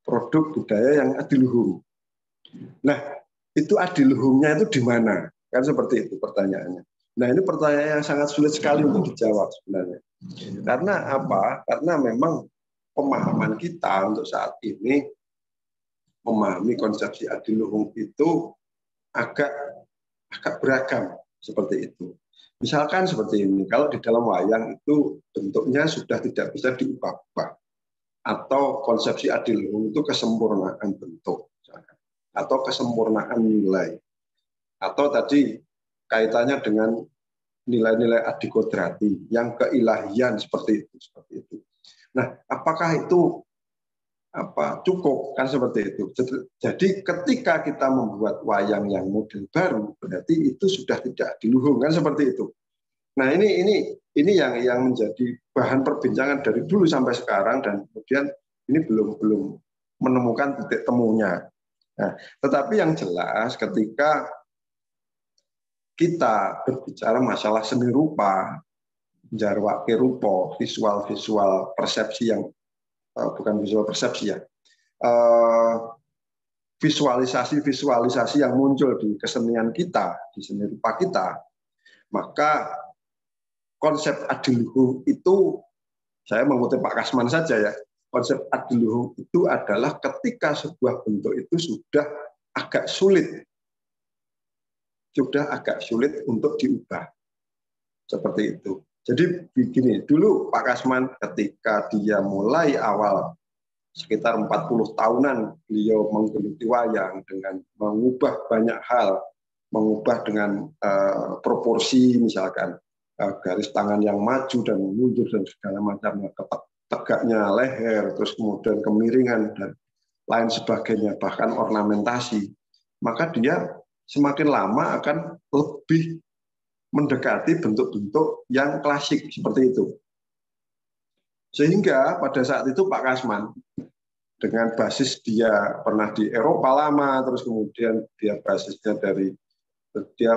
produk budaya yang adiluhung. Nah, itu adiluhungnya itu di mana? Kan seperti itu pertanyaannya. Nah, ini pertanyaan yang sangat sulit sekali untuk dijawab sebenarnya. Karena apa? Karena memang pemahaman kita untuk saat ini memahami konsepsi adiluhung itu agak beragam seperti itu. Misalkan seperti ini, kalau di dalam wayang itu bentuknya sudah tidak bisa diubah-ubah, atau konsepsi adiluhung itu kesempurnaan bentuk, misalkan, atau kesempurnaan nilai, atau tadi kaitannya dengan nilai-nilai adikodrati yang keilahian seperti itu. Nah, apakah itu cukup kan seperti itu. Jadi ketika kita membuat wayang yang model baru, berarti itu sudah tidak adiluhung kan seperti itu. Nah ini yang menjadi bahan perbincangan dari dulu sampai sekarang dan kemudian ini belum menemukan titik temunya. Nah, tetapi yang jelas ketika kita berbicara masalah seni rupa, jarwake rupa, visual persepsi yang bukan visual persepsi ya, visualisasi yang muncul di kesenian kita, di seni rupa kita, maka konsep adiluhung itu, saya mengutip Pak Kasman saja ya, konsep adiluhung itu adalah ketika sebuah bentuk itu sudah agak sulit untuk diubah, seperti itu. Jadi begini, dulu Pak Kasman ketika dia mulai awal sekitar 40 tahunan beliau menggeluti wayang dengan mengubah banyak hal, mengubah dengan proporsi misalkan garis tangan yang maju dan mundur dan segala macamnya, tegaknya leher, terus kemudian kemiringan dan lain sebagainya, bahkan ornamentasi, maka dia semakin lama akan lebih mendekati bentuk-bentuk yang klasik seperti itu. Sehingga pada saat itu Pak Kasman dengan basis dia pernah di Eropa lama, terus kemudian dia basisnya dari dia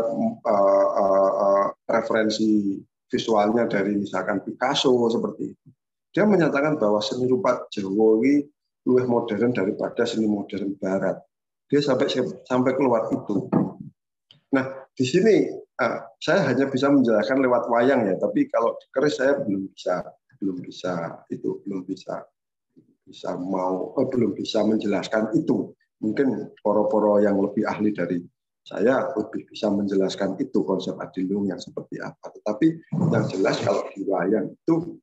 referensi visualnya dari misalkan Picasso seperti itu. Dia menyatakan bahwa seni rupa Jawa ini lebih modern daripada seni modern Barat. Dia sampai keluar itu. Nah, di sini saya hanya bisa menjelaskan lewat wayang ya, tapi kalau di keris saya belum bisa menjelaskan itu. Mungkin poro-poro yang lebih ahli dari saya lebih bisa menjelaskan itu konsep adiluhung yang seperti apa. Tetapi yang jelas kalau di wayang itu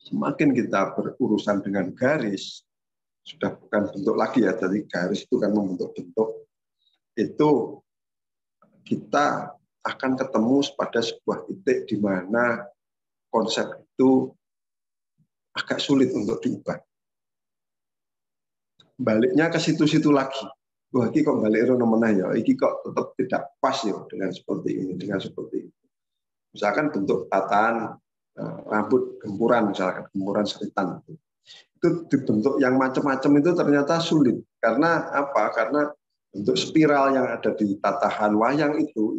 semakin kita berurusan dengan garis, sudah bukan bentuk lagi ya, jadi garis itu kan membentuk bentuk, itu kita akan ketemu pada sebuah titik di mana konsep itu agak sulit untuk diubah. Baliknya ke situ-situ lagi. Wah, ini kok balik rono meneh ya, ini kok tetap tidak pas ya dengan seperti ini, dengan seperti itu. Misalkan bentuk tataan rambut gempuran, misalkan gempuran seritan itu dibentuk yang macam-macam itu ternyata sulit. Karena apa? Karena bentuk spiral yang ada di tatahan wayang itu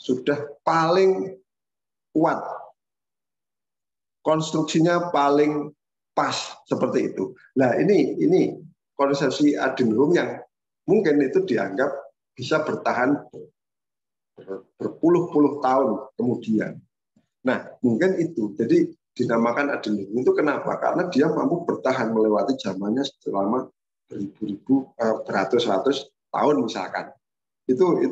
sudah paling kuat, konstruksinya paling pas seperti itu. Nah ini konsepsi adiluhung yang mungkin itu dianggap bisa bertahan berpuluh-puluh tahun kemudian. Nah mungkin itu. Jadi dinamakan Adeline. Itu kenapa? Karena dia mampu bertahan melewati zamannya selama beratus-ratus tahun misalkan. Itu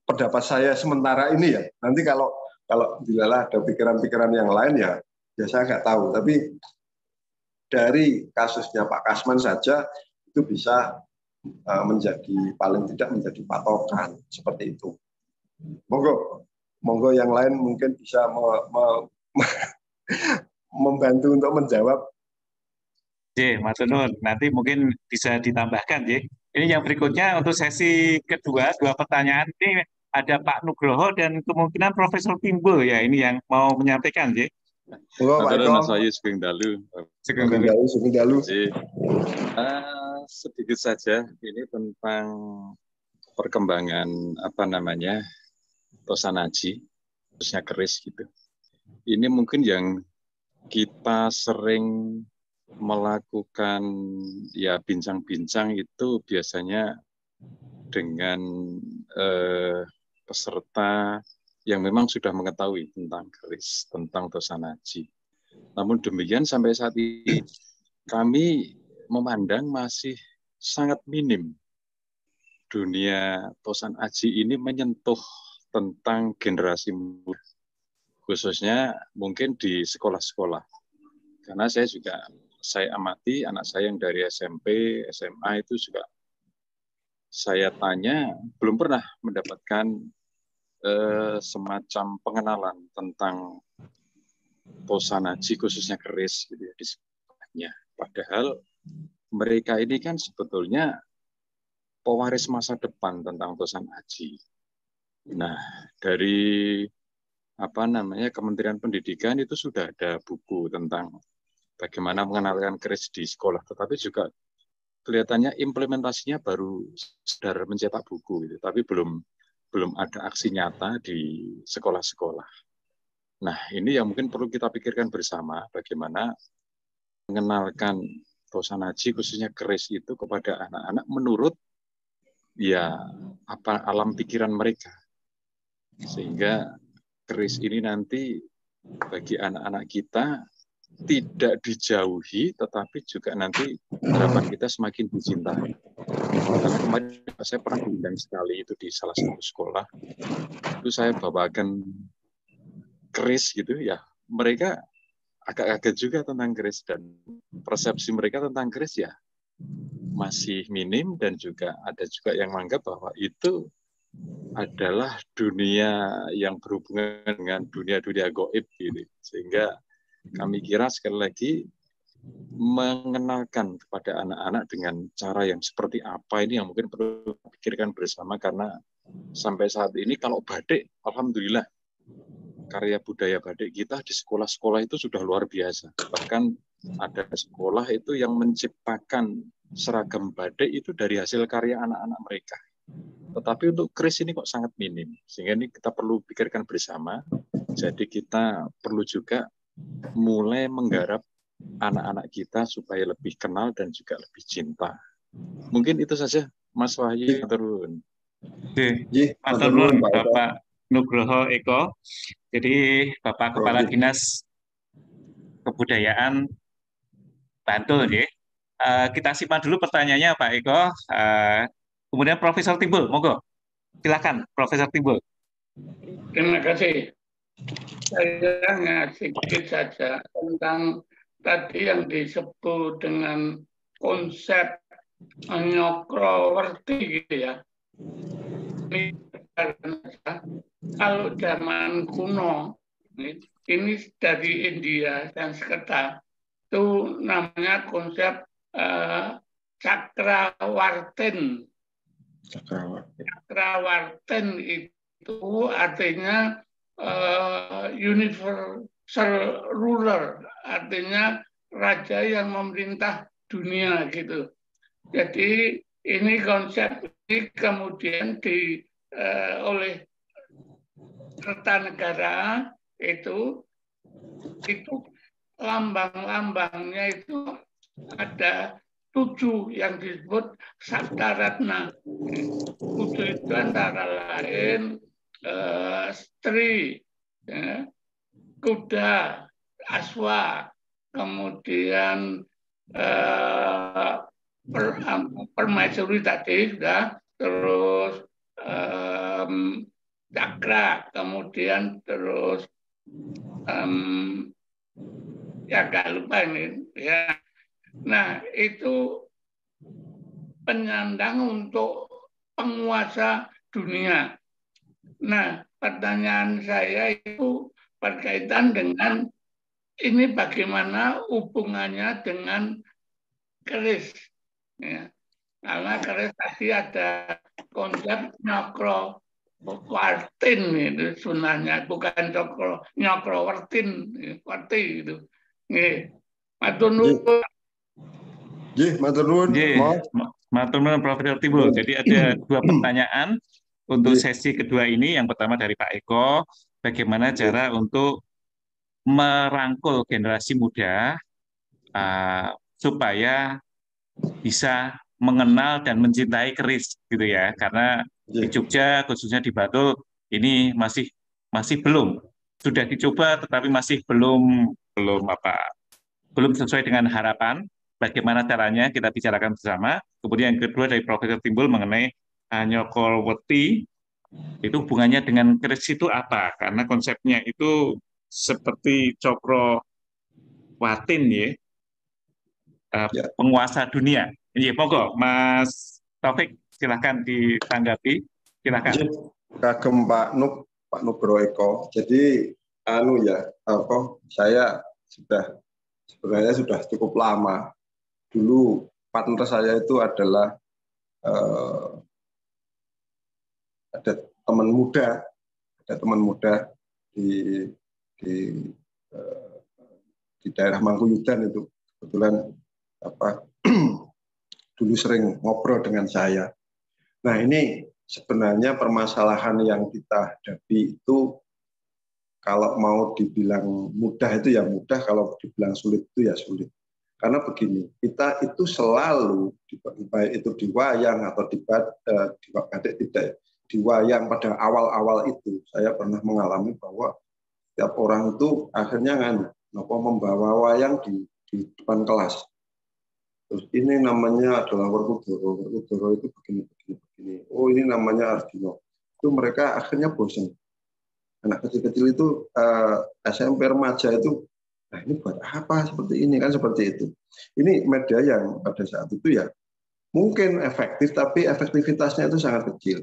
pendapat saya sementara ini ya. Nanti kalau bila ada pikiran-pikiran yang lain ya saya nggak tahu. Tapi dari kasusnya Pak Kasman saja itu bisa paling tidak menjadi patokan seperti itu. Monggo yang lain mungkin bisa membantu untuk menjawab. Mas Nun, nanti mungkin bisa ditambahkan, Ini yang berikutnya untuk sesi kedua, 2 pertanyaan ini ada Pak Nugroho dan kemungkinan Profesor Timbul ya, ini yang mau menyampaikan, Mas Wahyu Sugeng Dalu. Sedikit saja ini tentang perkembangan Tosanaji, khususnya keris gitu. Ini mungkin yang kita sering melakukan ya bincang-bincang itu biasanya dengan peserta yang memang sudah mengetahui tentang keris, tentang Tosanaji. Namun demikian sampai saat ini kami memandang masih sangat minim dunia Tosanaji ini menyentuh tentang generasi muda, khususnya mungkin di sekolah-sekolah. Karena saya amati anak saya yang dari SMP, SMA itu juga saya tanya belum pernah mendapatkan semacam pengenalan tentang Tosanaji khususnya keris gitu ya, di sekolahnya. Padahal mereka ini kan sebetulnya pewaris masa depan tentang Tosanaji. Nah, dari Kementerian Pendidikan itu sudah ada buku tentang bagaimana mengenalkan keris di sekolah, tetapi juga kelihatannya implementasinya baru sekedar mencetak buku gitu, tapi belum ada aksi nyata di sekolah-sekolah. Nah, ini yang mungkin perlu kita pikirkan bersama, bagaimana mengenalkan Tosanaji khususnya keris itu kepada anak-anak menurut alam pikiran mereka. Sehingga keris ini nanti bagi anak-anak kita tidak dijauhi, tetapi juga nanti harapan kita semakin dicintai. Karena kemarin saya pernah diundang sekali itu di salah satu sekolah, itu saya bawakan keris gitu ya, mereka agak kaget juga tentang keris, dan persepsi mereka tentang keris ya masih minim, dan juga ada juga yang menganggap bahwa itu adalah dunia yang berhubungan dengan dunia-dunia gaib gitu. Sehingga kami kira sekali lagi mengenalkan kepada anak-anak dengan cara yang seperti apa ini yang mungkin perlu pikirkan bersama, karena sampai saat ini kalau batik, alhamdulillah karya budaya batik kita di sekolah-sekolah itu sudah luar biasa. Bahkan ada sekolah itu yang menciptakan seragam batik itu dari hasil karya anak-anak mereka. Tetapi untuk keris ini kok sangat minim, sehingga ini kita perlu pikirkan bersama. Jadi kita perlu juga mulai menggarap anak-anak kita supaya lebih kenal dan juga lebih cinta. Mungkin itu saja, Mas Wahyu. Turun. Bapak Nugroho Eko. Jadi Bapak Kepala Dinas Kebudayaan Bantul, ya. Kita simak dulu pertanyaannya Pak Eko. Kemudian Profesor Timbul, monggo. Silakan, Profesor Timbul. Terima kasih. Saya ngasih sedikit saja tentang tadi yang disebut dengan konsep nyokrowerti gitu ya. Kalau zaman kuno, ini dari India dan Sanskerta, itu namanya konsep Cakrawartin. Cakrawartin itu artinya universal ruler, artinya raja yang memerintah dunia gitu. Jadi ini konsep ini kemudian oleh Kertanegara itu lambang-lambangnya itu ada 7 yang disebut Sabdaratna. 7 itu antara lain Stri, ya, kuda, aswa, kemudian permaisuri tadi sudah, terus cakra, kemudian terus ya nggak lupa ini ya. Nah itu penyandang untuk penguasa dunia. Nah pertanyaan saya itu berkaitan dengan ini bagaimana hubungannya dengan keris. Ya. Karena keris tadi ada konsep nyokro wartin itu sunahnya, bukan nyokro wartin, warti itu. Matur nuwun. Matur nuwun. Matur nuwun Profesor Timbul. Jadi ada 2 pertanyaan untuk sesi kedua ini. Yang pertama dari Pak Eko, bagaimana cara untuk merangkul generasi muda supaya bisa mengenal dan mencintai keris gitu ya, karena di Jogja khususnya di Bantul ini masih belum, sudah dicoba tetapi masih belum sesuai dengan harapan. Bagaimana caranya kita bicarakan bersama. Kemudian yang kedua dari Profesor Timbul mengenai nyokol weti, itu hubungannya dengan keris itu apa, karena konsepnya itu seperti cokro watin ya, penguasa dunia. Iya, monggo Mas Taufik, silahkan ditanggapi. Silahkan. Kagem Pak Nugroho Eko. Jadi saya sebenarnya sudah cukup lama. Dulu partner saya itu adalah ada teman muda di daerah Mangkuyudan itu, kebetulan dulu sering ngobrol dengan saya. Nah ini sebenarnya permasalahan yang kita hadapi itu kalau mau dibilang mudah itu ya mudah, kalau dibilang sulit itu ya sulit. Karena begini, kita itu selalu baik itu di wayang atau di batik, tidak di wayang pada awal-awal itu saya pernah mengalami bahwa setiap orang itu akhirnya membawa wayang di depan kelas. Terus ini namanya adalah Werkudara itu begini. Oh ini namanya Arjuna. Itu mereka akhirnya bosan. Anak kecil-kecil itu SMP remaja itu, nah ini buat apa seperti ini kan, seperti itu. Ini media yang pada saat itu ya mungkin efektif, tapi efektivitasnya itu sangat kecil.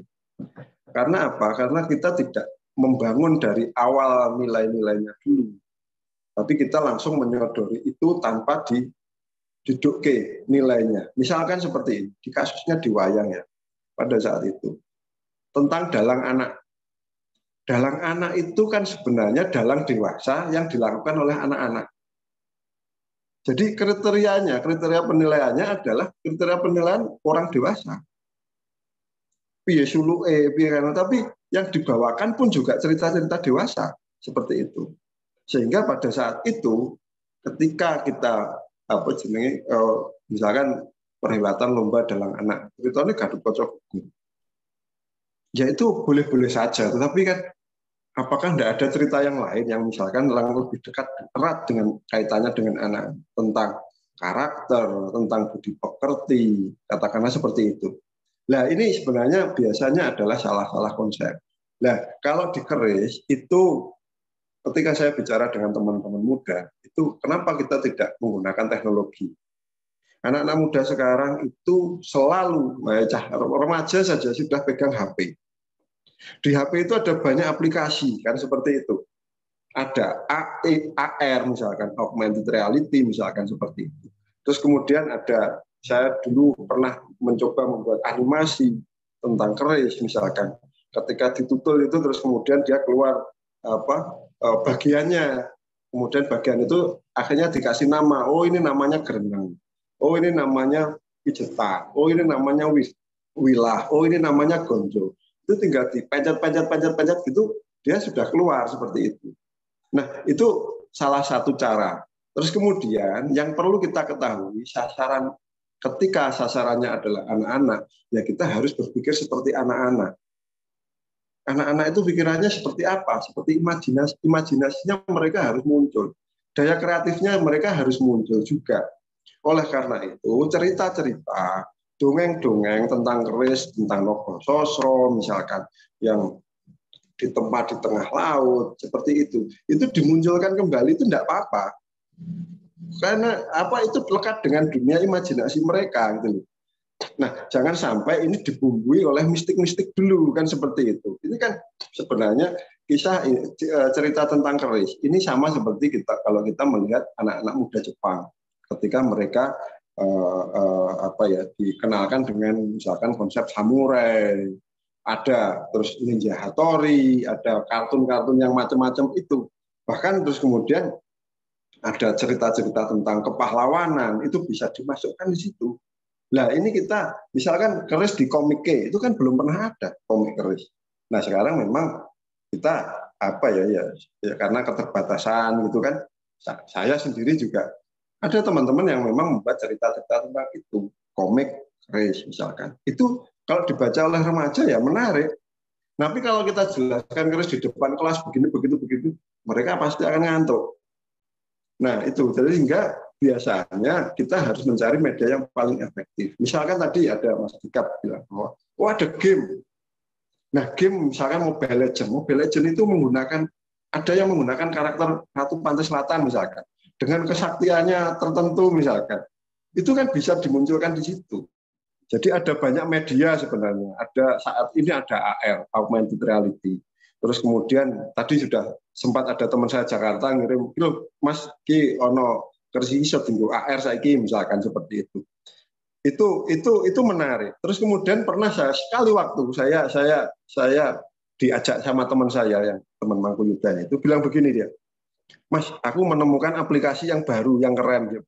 Karena apa? Karena kita tidak membangun dari awal nilai-nilainya dulu. Tapi kita langsung menyodori itu tanpa didudukke nilainya. Misalkan seperti ini, di kasusnya di wayang ya, pada saat itu. Tentang dalang anak. Dalang anak itu kan sebenarnya dalang dewasa yang dilakukan oleh anak-anak. Jadi kriteria penilaiannya adalah kriteria penilaian orang dewasa. Piye suluke, tapi yang dibawakan pun juga cerita-cerita dewasa seperti itu. Sehingga pada saat itu ketika kita misalkan perhelatan lomba dalang anak, ceritanya Gathotkaca gugur. Ya itu boleh-boleh saja, tetapi kan apakah tidak ada cerita yang lain yang misalkan lebih dekat erat dengan kaitannya dengan anak, tentang karakter, tentang budi pekerti, katakanlah seperti itu. Nah ini sebenarnya biasanya adalah salah-salah konsep. Nah kalau di keris itu ketika saya bicara dengan teman-teman muda, itu kenapa kita tidak menggunakan teknologi? Anak-anak muda sekarang itu selalu, remaja saja sudah pegang HP. Di HP itu ada banyak aplikasi, kan seperti itu. Ada AR misalkan, augmented reality misalkan seperti itu. Terus kemudian ada, saya dulu pernah mencoba membuat animasi tentang keris misalkan. Ketika ditutul itu terus kemudian dia keluar bagiannya, kemudian bagian itu akhirnya dikasih nama. Oh ini namanya gereneng, oh ini namanya pijetan, oh ini namanya wilah, oh ini namanya gonjo. Itu tinggal dipencet gitu, dia sudah keluar seperti itu. Nah itu salah satu cara. Terus kemudian yang perlu kita ketahui, ketika sasarannya adalah anak-anak, ya kita harus berpikir seperti anak-anak. Anak-anak itu pikirannya seperti apa? Seperti imajinasinya mereka harus muncul. Daya kreatifnya mereka harus muncul juga. Oleh karena itu, cerita-cerita, dongeng-dongeng tentang keris, tentang Nogososro misalkan, yang di tempat di tengah laut, seperti itu dimunculkan kembali itu tidak apa-apa. Karena apa itu lekat dengan dunia imajinasi mereka gitu. Nah, jangan sampai ini dibumbui oleh mistik-mistik dulu kan seperti itu. Ini kan sebenarnya kisah cerita tentang keris. Ini sama seperti kita kalau kita melihat anak-anak muda Jepang ketika mereka dikenalkan dengan misalkan konsep samurai, ada terus Ninja Hattori, ada kartun-kartun yang macam-macam itu. Bahkan terus kemudian ada cerita-cerita tentang kepahlawanan, itu bisa dimasukkan di situ. Nah, ini kita misalkan keris di komike itu kan belum pernah ada komik keris. Nah, sekarang memang kita ya karena keterbatasan gitu kan. Saya sendiri juga ada teman-teman yang memang membuat cerita-cerita tentang itu, komik keris misalkan. Itu kalau dibaca oleh remaja ya menarik. Tapi kalau kita jelaskan keris di depan kelas begini begitu, mereka pasti akan ngantuk. Nah, itu jadi sehingga biasanya kita harus mencari media yang paling efektif. Misalkan tadi ada Mas Dikap bilang bahwa ada game. Nah, game misalkan Mobile Legends. Mobile Legends itu ada yang menggunakan karakter Ratu Pantai Selatan misalkan. Dengan kesaktiannya tertentu misalkan. Itu kan bisa dimunculkan di situ. Jadi ada banyak media sebenarnya. Saat ini ada AR, Augmented Reality. Terus kemudian tadi sudah sempat ada teman saya Jakarta ngirim, Mas Ki ono kersi iso tinggal AR saiki misalkan seperti itu. Itu menarik. Terus kemudian pernah sekali waktu saya diajak sama teman saya yang teman Mangkuyudan itu bilang begini dia, Mas, aku menemukan aplikasi yang baru yang keren.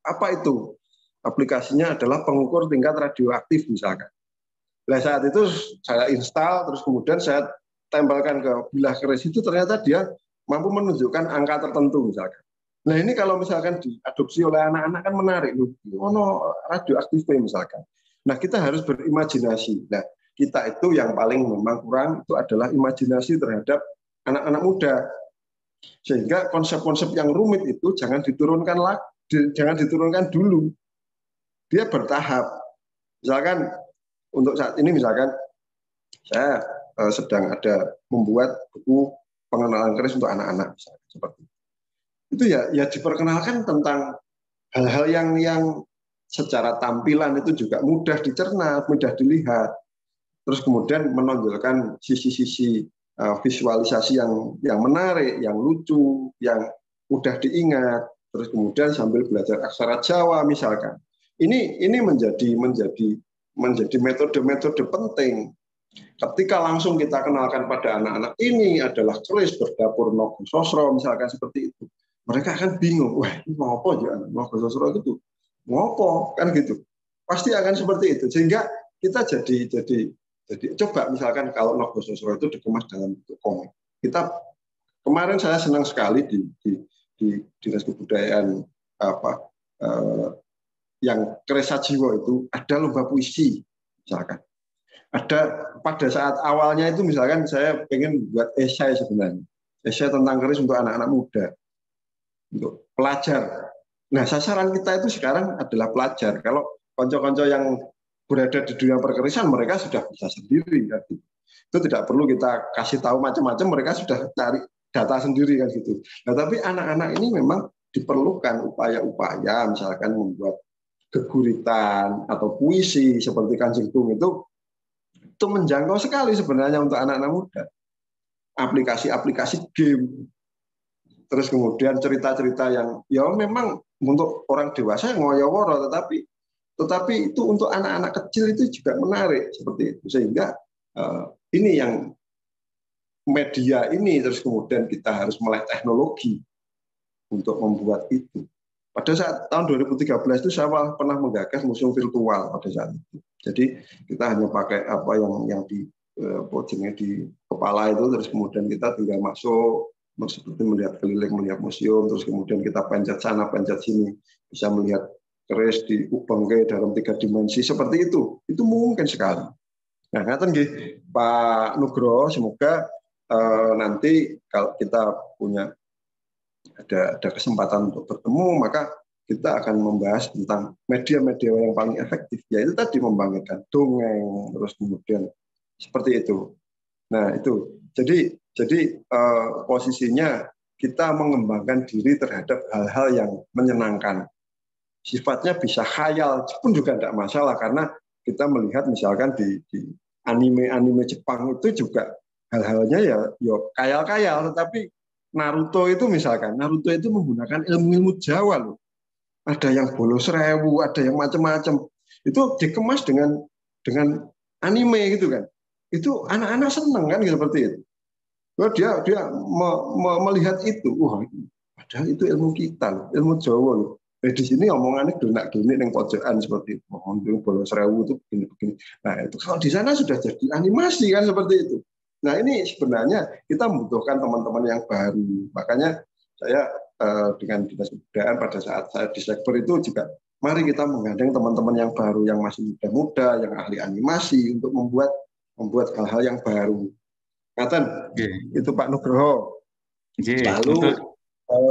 Apa itu? Aplikasinya adalah pengukur tingkat radioaktif misalkan. Nah, saat itu saya install, terus kemudian saya tempelkan ke bilah keris itu, ternyata dia mampu menunjukkan angka tertentu misalkan. Nah, ini kalau misalkan diadopsi oleh anak-anak kan menarik loh. Ono radioaktifnya misalkan. Nah, kita harus berimajinasi. Nah, kita itu yang paling memang kurang itu adalah imajinasi terhadap anak-anak muda. Sehingga konsep-konsep yang rumit itu jangan diturunkan dulu. Dia bertahap. Misalkan untuk saat ini misalkan saya sedang ada membuat buku pengenalan keris untuk anak-anak misalkan seperti itu ya diperkenalkan tentang hal-hal yang secara tampilan itu juga mudah dicerna, mudah dilihat. Terus kemudian menonjolkan sisi-sisi visualisasi yang menarik, yang lucu, yang mudah diingat. Terus kemudian sambil belajar aksara Jawa misalkan. Ini menjadi metode-metode penting. Ketika langsung kita kenalkan pada anak-anak ini adalah keris berdapur Nogososro misalkan seperti itu, mereka akan bingung. Wah, ini mau apa ya Nogososro itu? Mau apa kan gitu? Pasti akan seperti itu. Sehingga kita jadi coba misalkan kalau Nogososro itu dikemas dalam bentuk komik. Kemarin saya senang sekali di Dinas Kebudayaan yang keris Sajiwo itu ada lomba puisi misalkan. Ada pada saat awalnya itu misalkan saya pengen buat esai sebenarnya. Esai tentang keris untuk anak-anak muda. Untuk pelajar. Nah, sasaran kita itu sekarang adalah pelajar. Kalau konco-konco yang berada di dunia perkerisan mereka sudah bisa sendiri kan. Itu tidak perlu kita kasih tahu macam-macam, mereka sudah cari data sendiri kan gitu. Nah, tapi anak-anak ini memang diperlukan upaya-upaya misalkan membuat geguritan atau puisi seperti Kanjeng Tung itu menjangkau sekali sebenarnya untuk anak-anak muda. Aplikasi-aplikasi game, terus kemudian cerita-cerita yang ya memang untuk orang dewasa yang ngoyo-woro, tetapi itu untuk anak-anak kecil itu juga menarik seperti itu. Sehingga ini yang media ini terus kemudian kita harus melek teknologi untuk membuat itu. Pada saat tahun 2013 itu saya pernah menggagas museum virtual pada saat itu. Jadi kita hanya pakai apa yang di kepala itu, terus kemudian kita tinggal masuk, seperti melihat keliling, melihat museum, terus kemudian kita pencet sana, pencet sini, bisa melihat keris di Ubangke dalam 3 dimensi seperti itu. Itu mungkin sekali. Nah, ngaten nggih Pak Nugroho, semoga nanti kalau kita punya ada kesempatan untuk bertemu, maka kita akan membahas tentang media-media yang paling efektif, yaitu tadi membangkitkan dongeng, terus kemudian seperti itu. Nah, itu. Jadi posisinya kita mengembangkan diri terhadap hal-hal yang menyenangkan. Sifatnya bisa khayal pun juga tidak masalah, karena kita melihat misalkan di anime-anime Jepang itu juga hal-halnya ya khayal-khayal, tetapi Naruto itu misalkan, Naruto itu menggunakan ilmu-ilmu Jawa loh. Ada yang bolos rewu, ada yang macam-macam. Itu dikemas dengan anime gitu kan. Itu anak-anak senang kan seperti itu. Dia melihat itu, wah, padahal itu ilmu kita loh, ilmu Jawa loh. Di sini omongannya donak-donik yang pojokan seperti itu. Ngomong bolos rewu itu begini-begini. Nah, itu kalau di sana sudah jadi animasi kan seperti itu. Nah, ini sebenarnya kita membutuhkan teman-teman yang baru. Makanya saya dengan Dinas Kebudayaan pada saat saya di Sekber itu juga mari kita menggandeng teman-teman yang baru, yang masih muda-muda, yang ahli animasi untuk membuat hal-hal yang baru. Ngaten, itu Pak Nugroho. Lalu untuk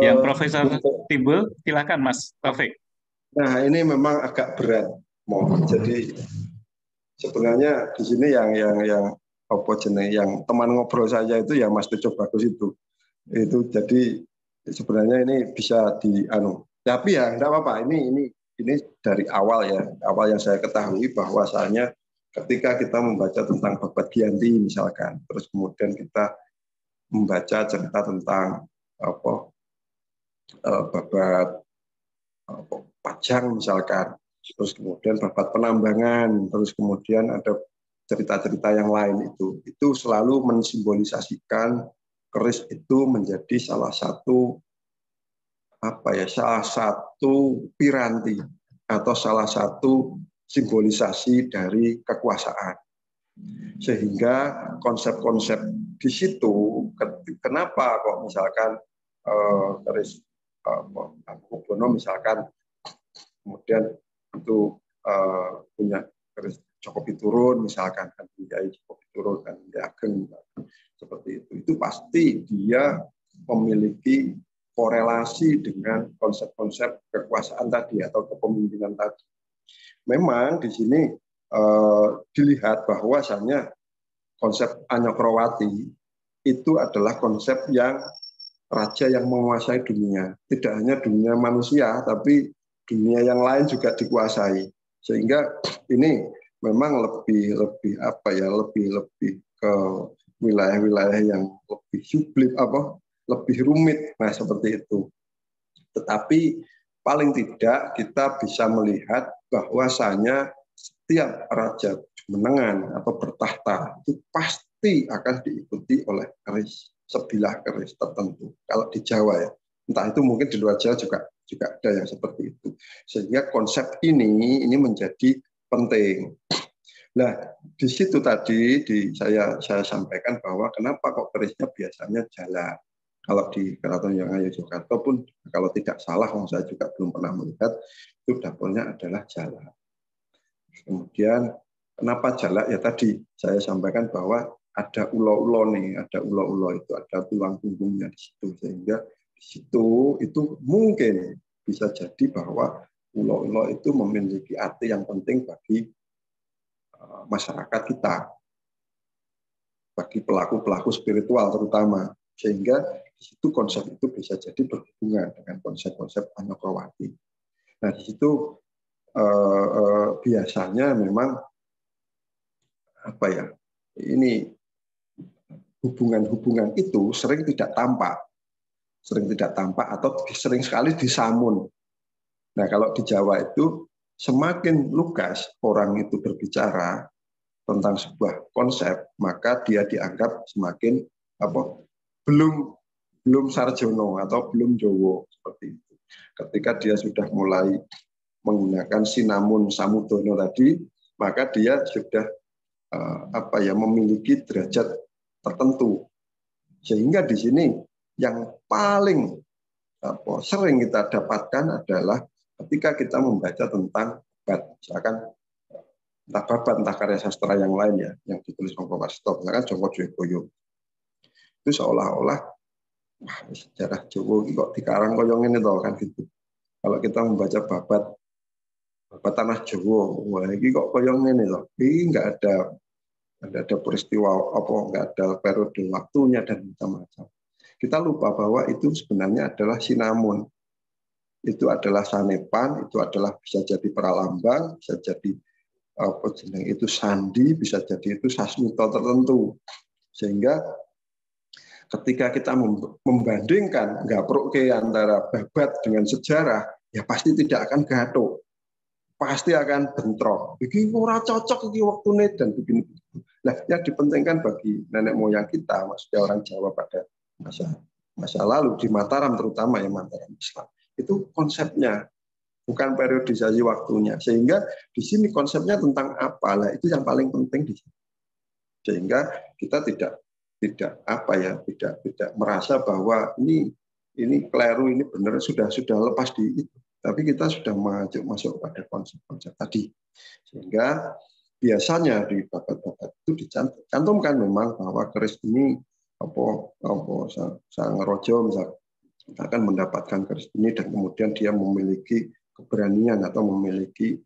yang Profesor Timbul, silakan Mas Taufik. Nah, ini memang agak berat. Jadi sebenarnya di sini yang apa jenis yang teman ngobrol saya itu ya Mas Tejo Bagus itu jadi sebenarnya ini bisa tapi ya enggak apa-apa, ini dari awal yang saya ketahui bahwasanya ketika kita membaca tentang Babad Giyanti misalkan, terus kemudian kita membaca cerita tentang Babad Pajang misalkan, terus kemudian Babad Penambangan, terus kemudian ada cerita-cerita yang lain itu selalu mensimbolisasikan keris itu menjadi salah satu piranti atau salah satu simbolisasi dari kekuasaan. Sehingga konsep-konsep di situ, kenapa kok misalkan keris Hamengkubuwono misalkan kemudian itu punya keris Joko Piturun misalkan, kan Kyai Joko Piturun, kan Kyai Ageng seperti itu pasti dia memiliki korelasi dengan konsep-konsep kekuasaan tadi atau kepemimpinan tadi. Memang di sini dilihat bahwasannya konsep Anyakrowati itu adalah konsep yang raja yang menguasai dunia, tidak hanya dunia manusia, tapi dunia yang lain juga dikuasai. Sehingga ini memang lebih ke wilayah-wilayah yang lebih sublim, lebih rumit. Nah, seperti itu. Tetapi paling tidak kita bisa melihat bahwasanya setiap raja menengan atau bertahta itu pasti akan diikuti oleh keris, sebilah keris tertentu. Kalau di Jawa ya, entah itu mungkin di luar Jawa juga ada yang seperti itu. Sehingga konsep ini menjadi penting. Nah, di situ tadi saya sampaikan bahwa kenapa kok kerisnya biasanya jala. Kalau di Keraton Yogyakarta pun kalau tidak salah, saya juga belum pernah melihat, itu dapurnya adalah jala. Kemudian kenapa jala? Ya tadi saya sampaikan bahwa ada ulo-ulo nih, ada ulo-ulo itu ada tulang punggungnya di situ, sehingga di situ itu mungkin bisa jadi bahwa ulo-ulo itu memiliki arti yang penting bagi masyarakat kita, bagi pelaku-pelaku spiritual terutama, sehingga di situ konsep itu bisa jadi berhubungan dengan konsep-konsep Anyakrowati. Nah, di situ biasanya memang ini hubungan-hubungan itu sering tidak tampak atau sering sekali disamun. Nah, kalau di Jawa itu semakin lugas orang itu berbicara tentang sebuah konsep, maka dia dianggap semakin belum sarjono atau belum jowo seperti itu. Ketika dia sudah mulai menggunakan sinamun samudono tadi, maka dia sudah memiliki derajat tertentu. Sehingga di sini yang paling sering kita dapatkan adalah ketika kita membaca tentang misalkan entah babat, entah karya sastra yang lain ya, yang ditulis Mangku Warsito, misalkan Joko Joyoboyo. Itu seolah-olah, wah sejarah Jawa kok dikarang koyong ini toh kan gitu. Kalau kita membaca babat Tanah Jawa, wah ini kok koyong ini loh. Ini nggak ada peristiwa apa, nggak ada periode waktunya dan macam-macam. Kita lupa bahwa itu sebenarnya adalah sinamun. Itu adalah sanepan, itu adalah bisa jadi pralambang, bisa jadi apa jeneng itu sandi, bisa jadi itu sasmito tertentu. Sehingga ketika kita membandingkan gaproke antara babat dengan sejarah, ya pasti tidak akan gathuk. Pasti akan bentrok. Iki ora cocok iki waktune dan begini. Nah, yang dipentingkan bagi nenek moyang kita, maksudnya orang Jawa pada masa lalu di Mataram terutama ya Mataram Islam. Itu konsepnya, bukan periodisasi waktunya. Sehingga di sini konsepnya tentang apa? Lah itu yang paling penting di sini. Sehingga kita tidak merasa bahwa ini keliru, ini benar, sudah lepas di itu. Tapi kita sudah masuk pada konsep-konsep tadi. Sehingga biasanya di babat-babat itu dicantumkan memang bahwa keris ini sang rojo misalkan mendapatkan keris ini dan kemudian dia memiliki keberanian atau memiliki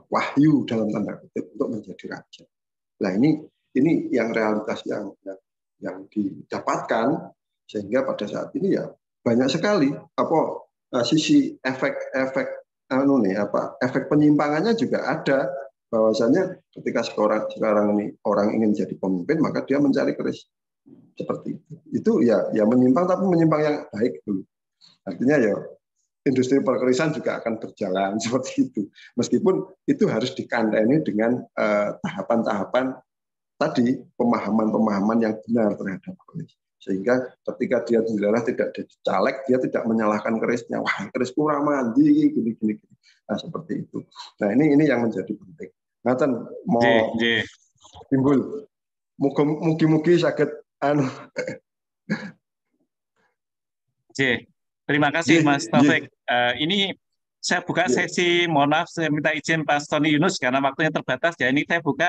wahyu dalam tanda kutip untuk menjadi raja. Nah ini yang realitas yang didapatkan, sehingga pada saat ini ya banyak sekali sisi efek penyimpangannya juga ada, bahwasanya ketika sekarang ini orang ingin jadi pemimpin maka dia mencari keris seperti itu ya menyimpang, tapi menyimpang yang baik dulu. Artinya ya industri perkerisan juga akan berjalan seperti itu, meskipun itu harus dikandani dengan tahapan-tahapan tadi, pemahaman yang benar terhadap keris. Sehingga ketika dia dilarang tidak jadi caleg, dia tidak menyalahkan kerisnya. Wah, keris kurang mandi, gini. Nah, seperti itu. Nah, ini yang menjadi penting. Ngaten mau timbul. Mugi-mugi saged Terima kasih Mas Taufik. Ini saya buka sesi, mohon maaf saya minta izin Pak Tony Yunus karena waktunya terbatas ya. Ini saya buka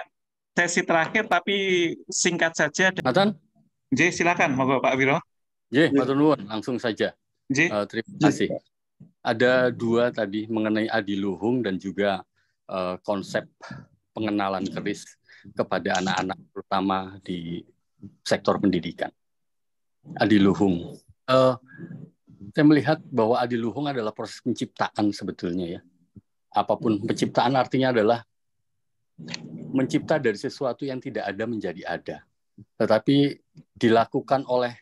sesi terakhir tapi singkat saja. Silakan, monggo Pak Wiro. Matur nuwun, langsung saja. Terima kasih. Ada dua tadi mengenai adiluhung dan juga konsep pengenalan keris kepada anak-anak, terutama di sektor pendidikan. Adiluhung. Saya melihat bahwa adiluhung adalah proses penciptaan sebetulnya ya. Apapun penciptaan artinya adalah mencipta dari sesuatu yang tidak ada menjadi ada. Tetapi dilakukan oleh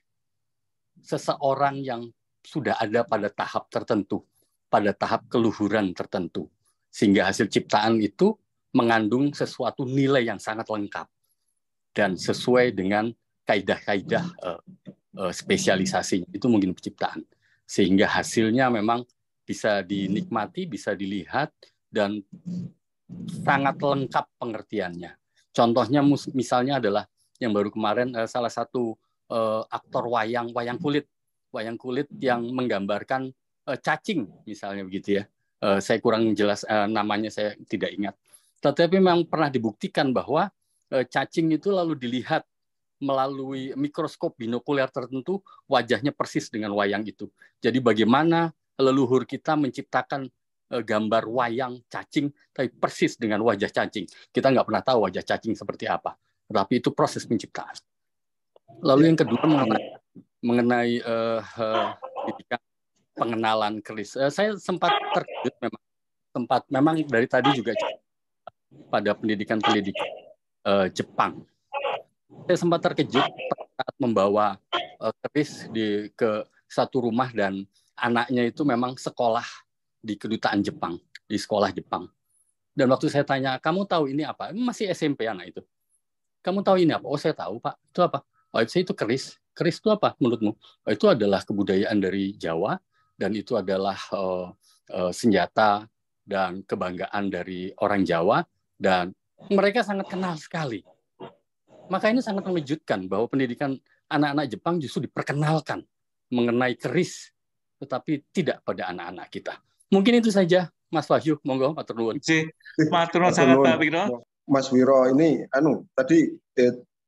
seseorang yang sudah ada pada tahap tertentu, pada tahap keluhuran tertentu. Sehingga hasil ciptaan itu mengandung sesuatu nilai yang sangat lengkap dan sesuai dengan kaidah-kaidah spesialisasi. Itu mungkin penciptaan. Sehingga hasilnya memang bisa dinikmati, bisa dilihat, dan sangat lengkap pengertiannya. Contohnya misalnya adalah yang baru kemarin salah satu aktor wayang kulit yang menggambarkan cacing misalnya begitu ya. Saya kurang jelas namanya, saya tidak ingat. Tetapi memang pernah dibuktikan bahwa cacing itu lalu dilihat melalui mikroskop binokuler tertentu, wajahnya persis dengan wayang itu. Jadi bagaimana leluhur kita menciptakan gambar wayang cacing, tapi persis dengan wajah cacing. Kita nggak pernah tahu wajah cacing seperti apa. Tetapi itu proses penciptaan. Lalu yang kedua mengenai pengenalan keris. Saya sempat terkejut memang dari tadi juga pada pendidikan Jepang. Saya sempat terkejut saat membawa keris ke satu rumah dan anaknya itu memang sekolah di kedutaan Jepang, di sekolah Jepang. Dan waktu saya tanya, kamu tahu ini apa? Masih SMP anak itu. Kamu tahu ini apa? Oh, saya tahu, Pak. Itu apa? Oh, itu keris. Keris itu apa menurutmu? Oh, itu adalah kebudayaan dari Jawa, dan itu adalah senjata dan kebanggaan dari orang Jawa, dan mereka sangat kenal sekali. Maka ini sangat mengejutkan bahwa pendidikan anak-anak Jepang justru diperkenalkan mengenai keris, tetapi tidak pada anak-anak kita. Mungkin itu saja Mas Wahyu, monggo matur nuwun. Matur nuwun sangat Pak Wiro. Mas Wiro ini tadi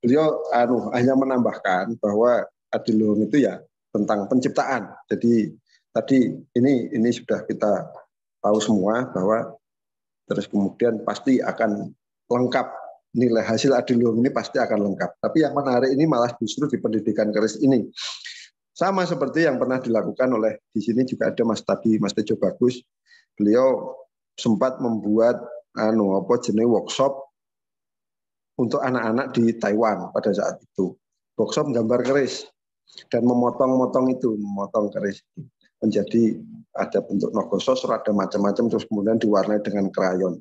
beliau hanya menambahkan bahwa adiluhung itu ya tentang penciptaan. Jadi tadi ini sudah kita tahu semua bahwa terus kemudian pasti akan lengkap, nilai hasil adiluhung ini pasti akan lengkap. Tapi yang menarik ini malah justru di pendidikan keris ini. Sama seperti yang pernah dilakukan oleh di sini juga ada Mas Tejo Bagus. Beliau sempat membuat jenis workshop untuk anak-anak di Taiwan pada saat itu. Workshop gambar keris dan memotong keris menjadi ada bentuk nogososro, ada macam-macam, terus kemudian diwarnai dengan krayon.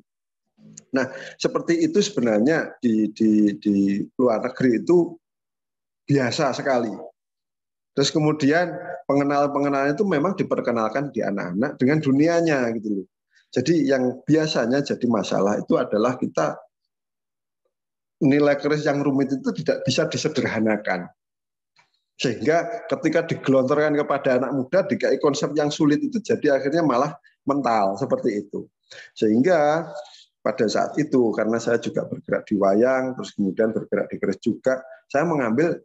Nah, seperti itu sebenarnya di luar negeri itu biasa sekali. Terus kemudian pengenalan itu memang diperkenalkan di anak-anak dengan dunianya gitu loh. Jadi yang biasanya jadi masalah itu adalah kita nilai keris yang rumit itu tidak bisa disederhanakan. Sehingga ketika digelontorkan kepada anak muda, dikai konsep yang sulit itu jadi akhirnya malah mental seperti itu. Sehingga pada saat itu, karena saya juga bergerak di wayang, terus kemudian bergerak di keris juga, saya mengambil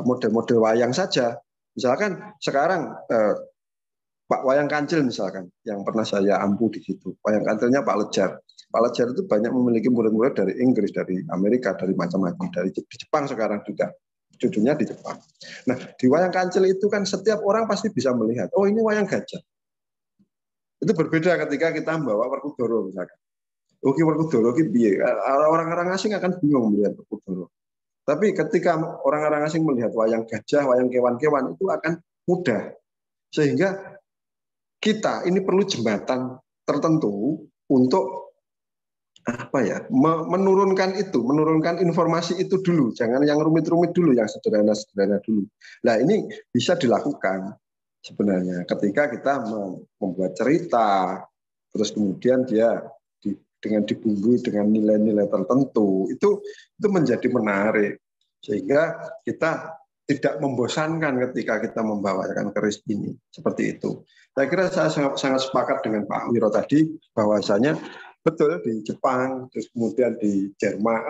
model-model wayang saja. Misalkan sekarang Pak Wayang Kancil misalkan, yang pernah saya ampu di situ. Wayang Kancilnya Pak Lejar. Pak Lejar itu banyak memiliki murid-murid dari Inggris, dari Amerika, dari macam-macam, dari Jepang sekarang juga. Cucunya di Jepang. Nah, di wayang kancil itu kan setiap orang pasti bisa melihat, oh ini wayang gajah. Itu berbeda ketika kita membawa Werkudara misalkan. Oke, Werkudara piye? Orang-orang asing akan bingung melihat Werkudara. Tapi ketika orang-orang asing melihat wayang gajah, wayang kewan-kewan itu akan mudah. Sehingga kita ini perlu jembatan tertentu untuk menurunkan informasi itu dulu, jangan yang rumit-rumit dulu, yang sederhana dulu. Nah, ini bisa dilakukan sebenarnya ketika kita membuat cerita, terus kemudian dia dengan dibumbui dengan nilai-nilai tertentu, itu menjadi menarik sehingga kita tidak membosankan ketika kita membawakan keris ini seperti itu. Saya kira saya sangat sepakat dengan Pak Wiro tadi bahwasanya betul di Jepang, terus kemudian di Jerman,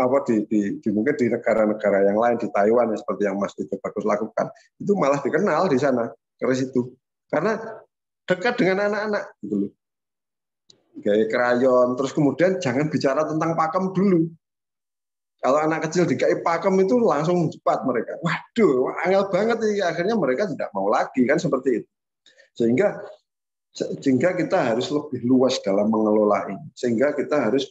mungkin di negara-negara yang lain, di Taiwan seperti yang Mas Tejo Bagus lakukan, itu malah dikenal di sana keris itu, karena dekat dengan anak-anak gitu loh. Gaya krayon, terus kemudian jangan bicara tentang pakem dulu. Kalau anak kecil dikai pakem itu langsung cepat mereka. Waduh, angel banget ini. Akhirnya mereka tidak mau lagi kan seperti itu. Sehingga kita harus lebih luas dalam mengelola ini. Sehingga kita harus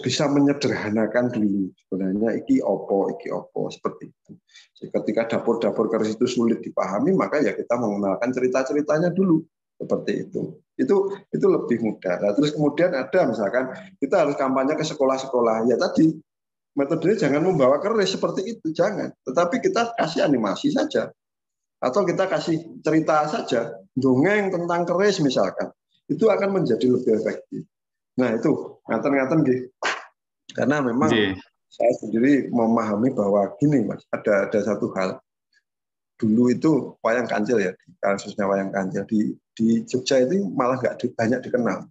bisa menyederhanakan dulu. Sebenarnya iki opo seperti itu. Jadi ketika dapur-dapur keris itu sulit dipahami, maka ya kita mengenalkan cerita-ceritanya dulu. Seperti itu. Itu lebih mudah. Nah, terus kemudian ada misalkan kita harus kampanye ke sekolah-sekolah. Ya tadi metodenya jangan membawa keris seperti itu, jangan. Tetapi kita kasih animasi saja. Atau kita kasih cerita saja, dongeng tentang keris misalkan, itu akan menjadi lebih efektif. Nah itu ngaten-ngaten gitu. Karena memang saya sendiri memahami bahwa gini Mas, ada satu hal. Dulu itu wayang kancil ya, kasusnya wayang kancil di Jogja itu malah nggak banyak dikenal.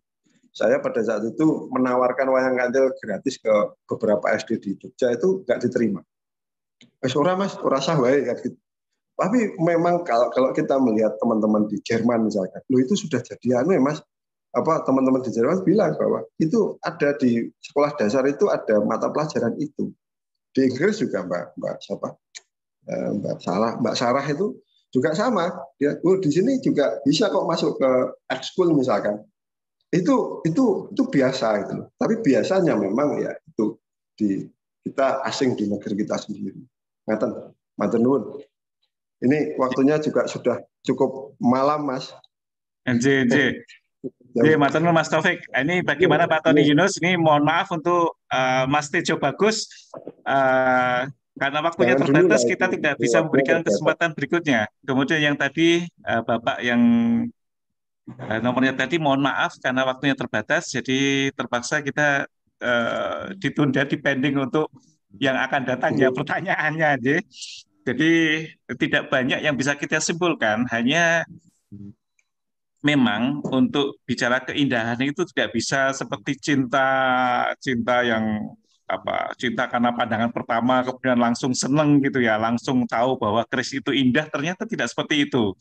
Saya pada saat itu menawarkan wayang kancil gratis ke beberapa SD di Jogja itu nggak diterima. Ora Mas, ora sah wae kan gitu. Tapi memang kalau kita melihat teman-teman di Jerman misalkan, itu sudah jadi ya Mas. Teman-teman di Jerman bilang bahwa itu ada di sekolah dasar itu ada mata pelajaran itu. Di Inggris juga Mbak Sarah itu juga sama. Dia di sini juga bisa kok masuk ke ekskul misalkan. Itu biasa itu. Tapi biasanya memang ya itu kita asing di negeri kita sendiri. Matur nuwun. Ini waktunya juga sudah cukup malam, Mas. Matur nuwun Mas Taufik. Ini bagaimana Pak Tony Yunus? Ini mohon maaf untuk Mas Tejo Bagus. Karena waktunya terbatas, kita tidak bisa memberikan kesempatan berikutnya. Kemudian yang tadi, Bapak yang nomornya tadi, mohon maaf karena waktunya terbatas, jadi terpaksa kita ditunda, dipending untuk yang akan datang ya pertanyaannya. Jadi tidak banyak yang bisa kita simpulkan, hanya memang untuk bicara keindahan itu tidak bisa seperti cinta yang cinta karena pandangan pertama kemudian langsung seneng gitu ya, langsung tahu bahwa keris itu indah, ternyata tidak seperti itu.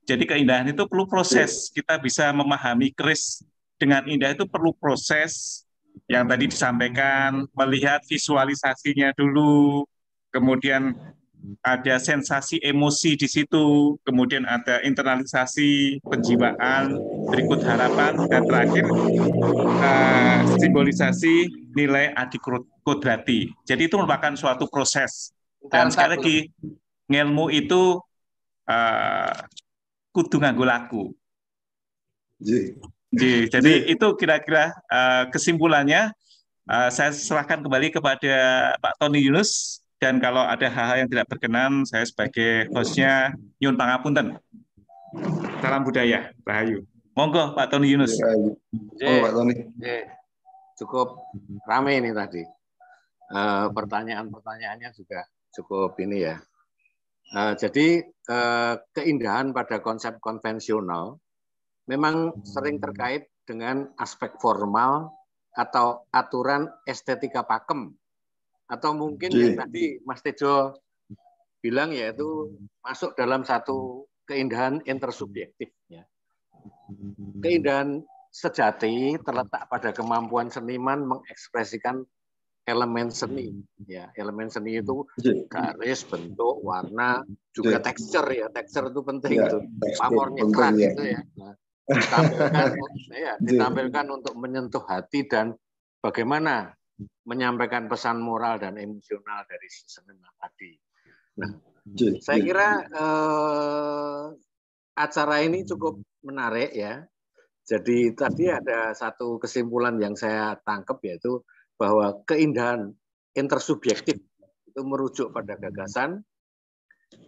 Jadi keindahan itu perlu proses. Kita bisa memahami keris dengan indah itu perlu proses yang tadi disampaikan, melihat visualisasinya dulu, kemudian ada sensasi emosi di situ, kemudian ada internalisasi penjiwaan, berikut harapan, dan terakhir simbolisasi nilai adikodrati. Jadi itu merupakan suatu proses. Dan sekali lagi, ngelmu itu kudu nganggo laku. Jadi itu kira-kira kesimpulannya. Saya serahkan kembali kepada Pak Tony Yunus. Dan kalau ada hal-hal yang tidak berkenan, saya sebagai hostnya nyuwun pangapunten. Salam budaya, Rahayu. Monggo Pak Tony Yunus. Pak Tony. Cukup ramai ini tadi. Pertanyaan-pertanyaannya juga cukup ini ya. Jadi keindahan pada konsep konvensional memang sering terkait dengan aspek formal atau aturan estetika pakem. Atau mungkin yang tadi Mas Tejo bilang yaitu masuk dalam satu keindahan intersubjektif. Ya. Keindahan sejati terletak pada kemampuan seniman mengekspresikan elemen seni. Ya, elemen seni itu garis, bentuk, warna, juga tekstur ya. Tekstur itu penting itu. Pamornya keras itu ya. Nah, ditampilkan untuk menyentuh hati dan bagaimana menyampaikan pesan moral dan emosional dari si seniman tadi. Nah, saya kira acara ini cukup menarik ya. Jadi tadi ada satu kesimpulan yang saya tangkap yaitu bahwa keindahan intersubjektif itu merujuk pada gagasan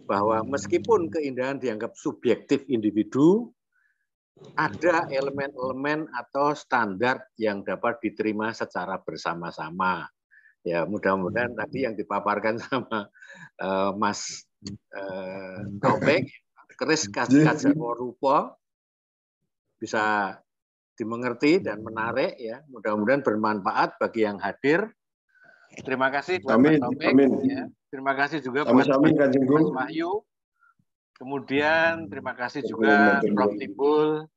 bahwa meskipun keindahan dianggap subjektif individu, ada elemen-elemen atau standar yang dapat diterima secara bersama-sama. Ya, mudah-mudahan tadi yang dipaparkan sama Mas Taufik, keris Kajarwa Rupa bisa dimengerti dan menarik ya. Mudah-mudahan bermanfaat bagi yang hadir. Terima kasih buat Mas Taufik. Ya. Terima kasih juga buat Mas Wahyu. Kemudian terima kasih juga Prof. Timbul,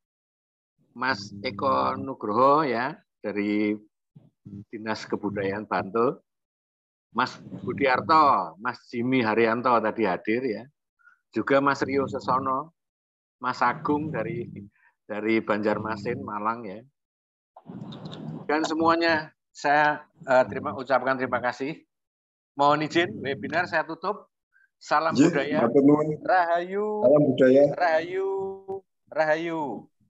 Mas Eko Nugroho ya dari Dinas Kebudayaan Bantul, Mas Budiarto, Mas Jimmy Haryanto tadi hadir ya, juga Mas Rio Sesono, Mas Agung dari Banjarmasin, Malang ya, dan semuanya saya ucapkan terima kasih. Mohon izin webinar saya tutup. Salam budaya. Rahayu. Salam budaya. Rahayu. Rahayu.